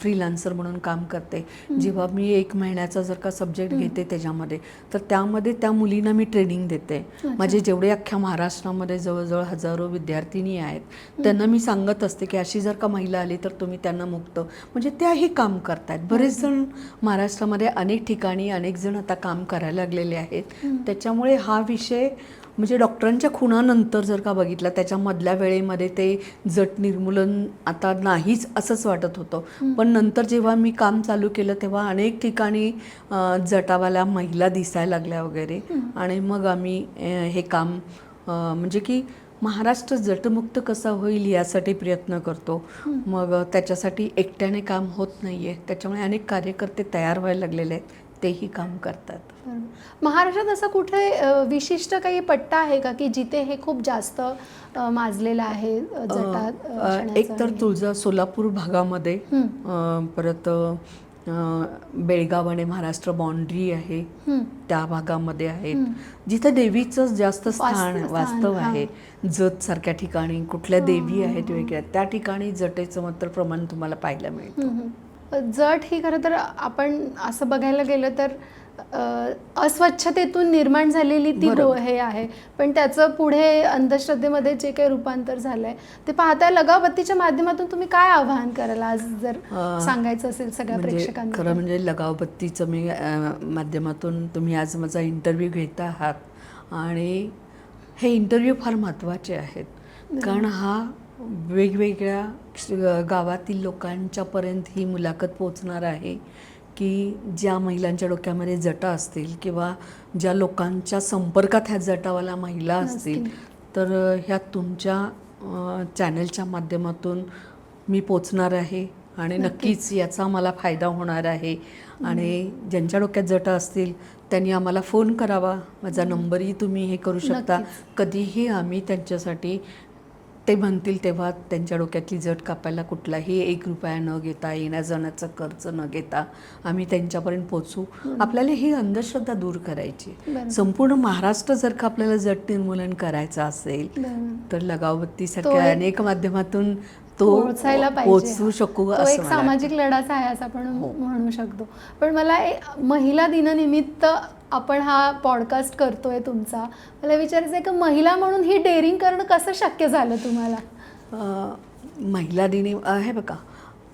फ्रीलान्सर म्हणून काम करते, जेव्हा मी 1 महिन्याचा जर का सब्जेक्ट घेते त्याच्यामध्ये, तर त्यामध्ये त्या मुलींना मी ट्रेनिंग देते. माझे जेवढे अख्ख्या महाराष्ट्रामध्ये जवळजवळ हजारो विद्यार्थिनी आहेत त्यांना मी सांगत असते की अशी जर का महिला आली तर तुम्ही त्यांना मुक्त, म्हणजे त्याही काम करतायत. बरेच जण महाराष्ट्रामध्ये अनेक ठिकाणी अनेक जण आता काम करायला लागलेले आहेत. त्याच्यामुळे हा विषय म्हणजे डॉक्टरांच्या खुनानंतर जर का बघितला त्याच्यामधल्या वेळेमध्ये ते जट निर्मूलन आता नाहीच असंच वाटत होतं. पण नंतर जेव्हा मी काम चालू केलं तेव्हा अनेक ठिकाणी जटावाल्या महिला दिसायला लागल्या वगैरे, आणि मग आम्ही हे काम म्हणजे की महाराष्ट्र जटमुक्त कसा होईल यासाठी प्रयत्न करतो. मग त्याच्यासाठी एकट्याने काम होत नाही आहे, त्याच्यामुळे अनेक कार्यकर्ते तयार व्हायला लागलेले आहेत, तेही काम करतात. महाराष्ट्रात असं कुठे विशिष्ट काही पट्टा आहे का की जिथे हे खूप जास्त माजलेलं आहे? एक तर सोलापूर भागामध्ये, परत बेळगाव आणि महाराष्ट्र बाउंड्री आहे हं. त्या भागामध्ये आहेत जिथे देवीचं जास्त स्थान वास्तव आहे. जत सारख्या ठिकाणी कुठल्या देवी आहेत वेगळ्या त्या ठिकाणी जटेचं मात्र प्रमाण तुम्हाला पाहायला मिळतं. जट ही खरं तर आपण असं बघायला गेलं तर अस्वच्छतेतून निर्माण झालेली ती हे आहे, पण त्याचं पुढे अंधश्रद्धेमध्ये जे काही रूपांतर झालंय ते पाहता लगावबत्तीच्या माध्यमातून तुम्ही काय आवाहन कराल आज जर सांगायचं असेल सगळ्या प्रेक्षकांना? खरं म्हणजे लगावबत्तीचं मी माध्यमातून तुम्ही आज माझा इंटरव्ह्यू घेत आहात आणि हे इंटरव्ह्यू फार महत्त्वाचे आहेत कारण हा वेगवेगळ्या गावातील लोकांच्यापर्यंत ही मुलाखत पोचणार आहे की ज्या महिलांच्या डोक्यामध्ये जटा असतील किंवा ज्या लोकांच्या संपर्कात ह्या जटावाला महिला असतील तर ह्या तुमच्या चॅनलच्या माध्यमातून मी पोचणार आहे आणि नक्कीच याचा मला फायदा होणार आहे. आणि ज्यांच्या डोक्यात जटा असतील त्यांनी आम्हाला फोन करावा. माझा नंबरही तुम्ही हे करू शकता. कधीही आम्ही त्यांच्यासाठी ते म्हणतील तेव्हा त्यांच्या डोक्यातली जट कापायला कुठलाही 1 रुपया न घेता येण्या जाण्याचा खर्च न घेता आम्ही त्यांच्यापर्यंत पोचू. आपल्याला ही अंधश्रद्धा दूर करायची. संपूर्ण महाराष्ट्र जर का आपल्याला जट निर्मूलन करायचं असेल तर लगावबत्तीसारख्या अनेक माध्यमातून तो पोचवू शकू. तो एक सामाजिक लढाच आहे असं आपण म्हणू शकतो. पण मला महिला दिनानिमित्त आपण हा पॉडकास्ट करतोय तुमचा, मला विचारायचं आहे की महिला म्हणून ही डेअरिंग करणं कसं शक्य झालं तुम्हाला? महिला दिनी हे बघा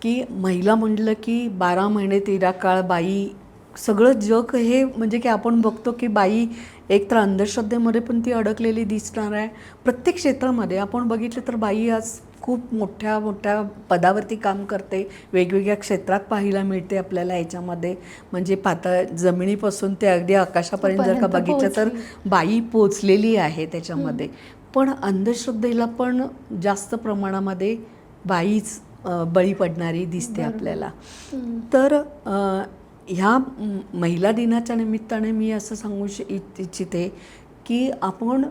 की महिला म्हटलं की 12 महिने 13 काळ बाई सगळं जग हे म्हणजे की आपण बघतो की बाई एक तर अंधश्रद्धेमध्ये पण ती अडकलेली दिसणार आहे. प्रत्येक क्षेत्रामध्ये आपण बघितलं तर बाई आज खूप मोठ्या मोठ्या पदावरती काम करते. वेगवेगळ्या क्षेत्रात पाहायला मिळते आपल्याला याच्यामध्ये. म्हणजे जमिनीपासून ते अगदी आकाशापर्यंत जर का बघितलं तर बाई पोचलेली आहे त्याच्यामध्ये. पण अंधश्रद्धेला पण जास्त प्रमाणामध्ये बाईच बळी पडणारी दिसते आपल्याला. तर ह्या महिला दिनाच्या निमित्ताने मी असं सांगू इच्छिते की आपण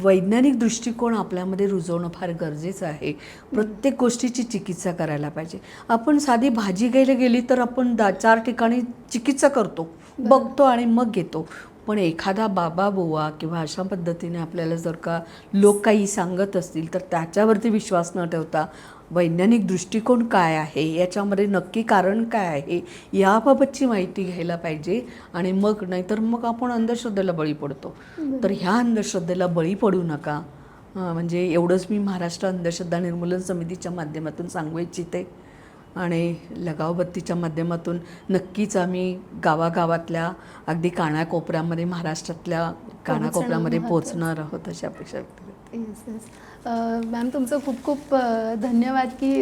वैज्ञानिक दृष्टिकोन आपल्यामध्ये रुजवणं फार गरजेचं आहे. प्रत्येक गोष्टीची चिकित्सा करायला पाहिजे. आपण साधी भाजी घ्यायला गेली तर आपण 4 ठिकाणी चिकित्सा करतो, बघतो आणि मग घेतो. पण एखादा बाबा बुवा किंवा अशा पद्धतीने आपल्याला जर का लोक काही सांगत असतील तर त्याच्यावरती विश्वास न ठेवता वैज्ञानिक दृष्टिकोन काय आहे, याच्यामध्ये नक्की कारण काय आहे याबाबतची माहिती घ्यायला पाहिजे. आणि मग नाहीतर मग आपण अंधश्रद्धेला बळी पडतो. तर ह्या अंधश्रद्धेला बळी पडू नका. म्हणजे एवढंच मी महाराष्ट्र अंधश्रद्धा निर्मूलन समितीच्या माध्यमातून सांगू इच्छिते. आणि लगावबत्तीच्या माध्यमातून नक्कीच आम्ही गावागावातल्या अगदी कानाकोपऱ्यामध्ये महाराष्ट्रातल्या कानाकोपऱ्यामध्ये पोचणार आहोत अशी अपेक्षा व्यक्त करते. मॅम तुमचं खूप खूप धन्यवाद की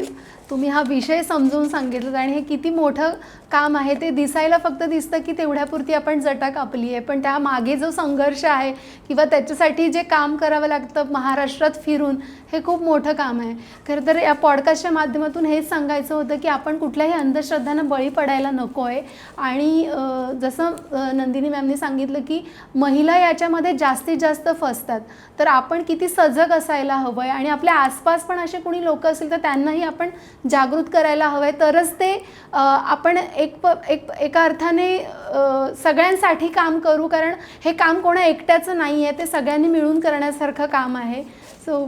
तुम्ही हा विषय समजून सांगितलं. आणि हे किती मोठं काम आहे ते दिसायला फक्त दिसतं की तेवढ्यापुरती आपण जटा कापली आहे, पण त्या मागे जो संघर्ष आहे किंवा त्याच्यासाठी जे काम करावं लागतं महाराष्ट्रात फिरून हे खूप मोठं काम आहे. खरं तर या पॉडकास्टच्या माध्यमातून हेच सांगायचं होतं की आपण कुठल्याही अंधश्रद्धांना बळी पडायला नको आहे. आणि जसं नंदिनी मॅमनी सांगितलं की महिला याच्यामध्ये जास्तीत जास्त फसतात, तर आपण किती सजग असायला हवं आहे. आणि आपल्या आसपास पण असे कोणी लोक असतील तर त्यांनाही आपण जागृत करायला हवं आहे. तरच ते आपण एका अर्थाने सगळ्यांसाठी काम करू. कारण हे काम कोणा एकट्याचं नाही आहे, ते सगळ्यांनी मिळून करण्यासारखं काम आहे. सो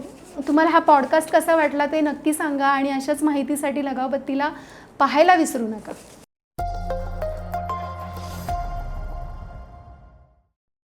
तुम्हाला हा पॉडकास्ट कसा वाटला ते नक्की सांगा आणि अशाच माहितीसाठी लगावबत्तीला पाहायला विसरू नका.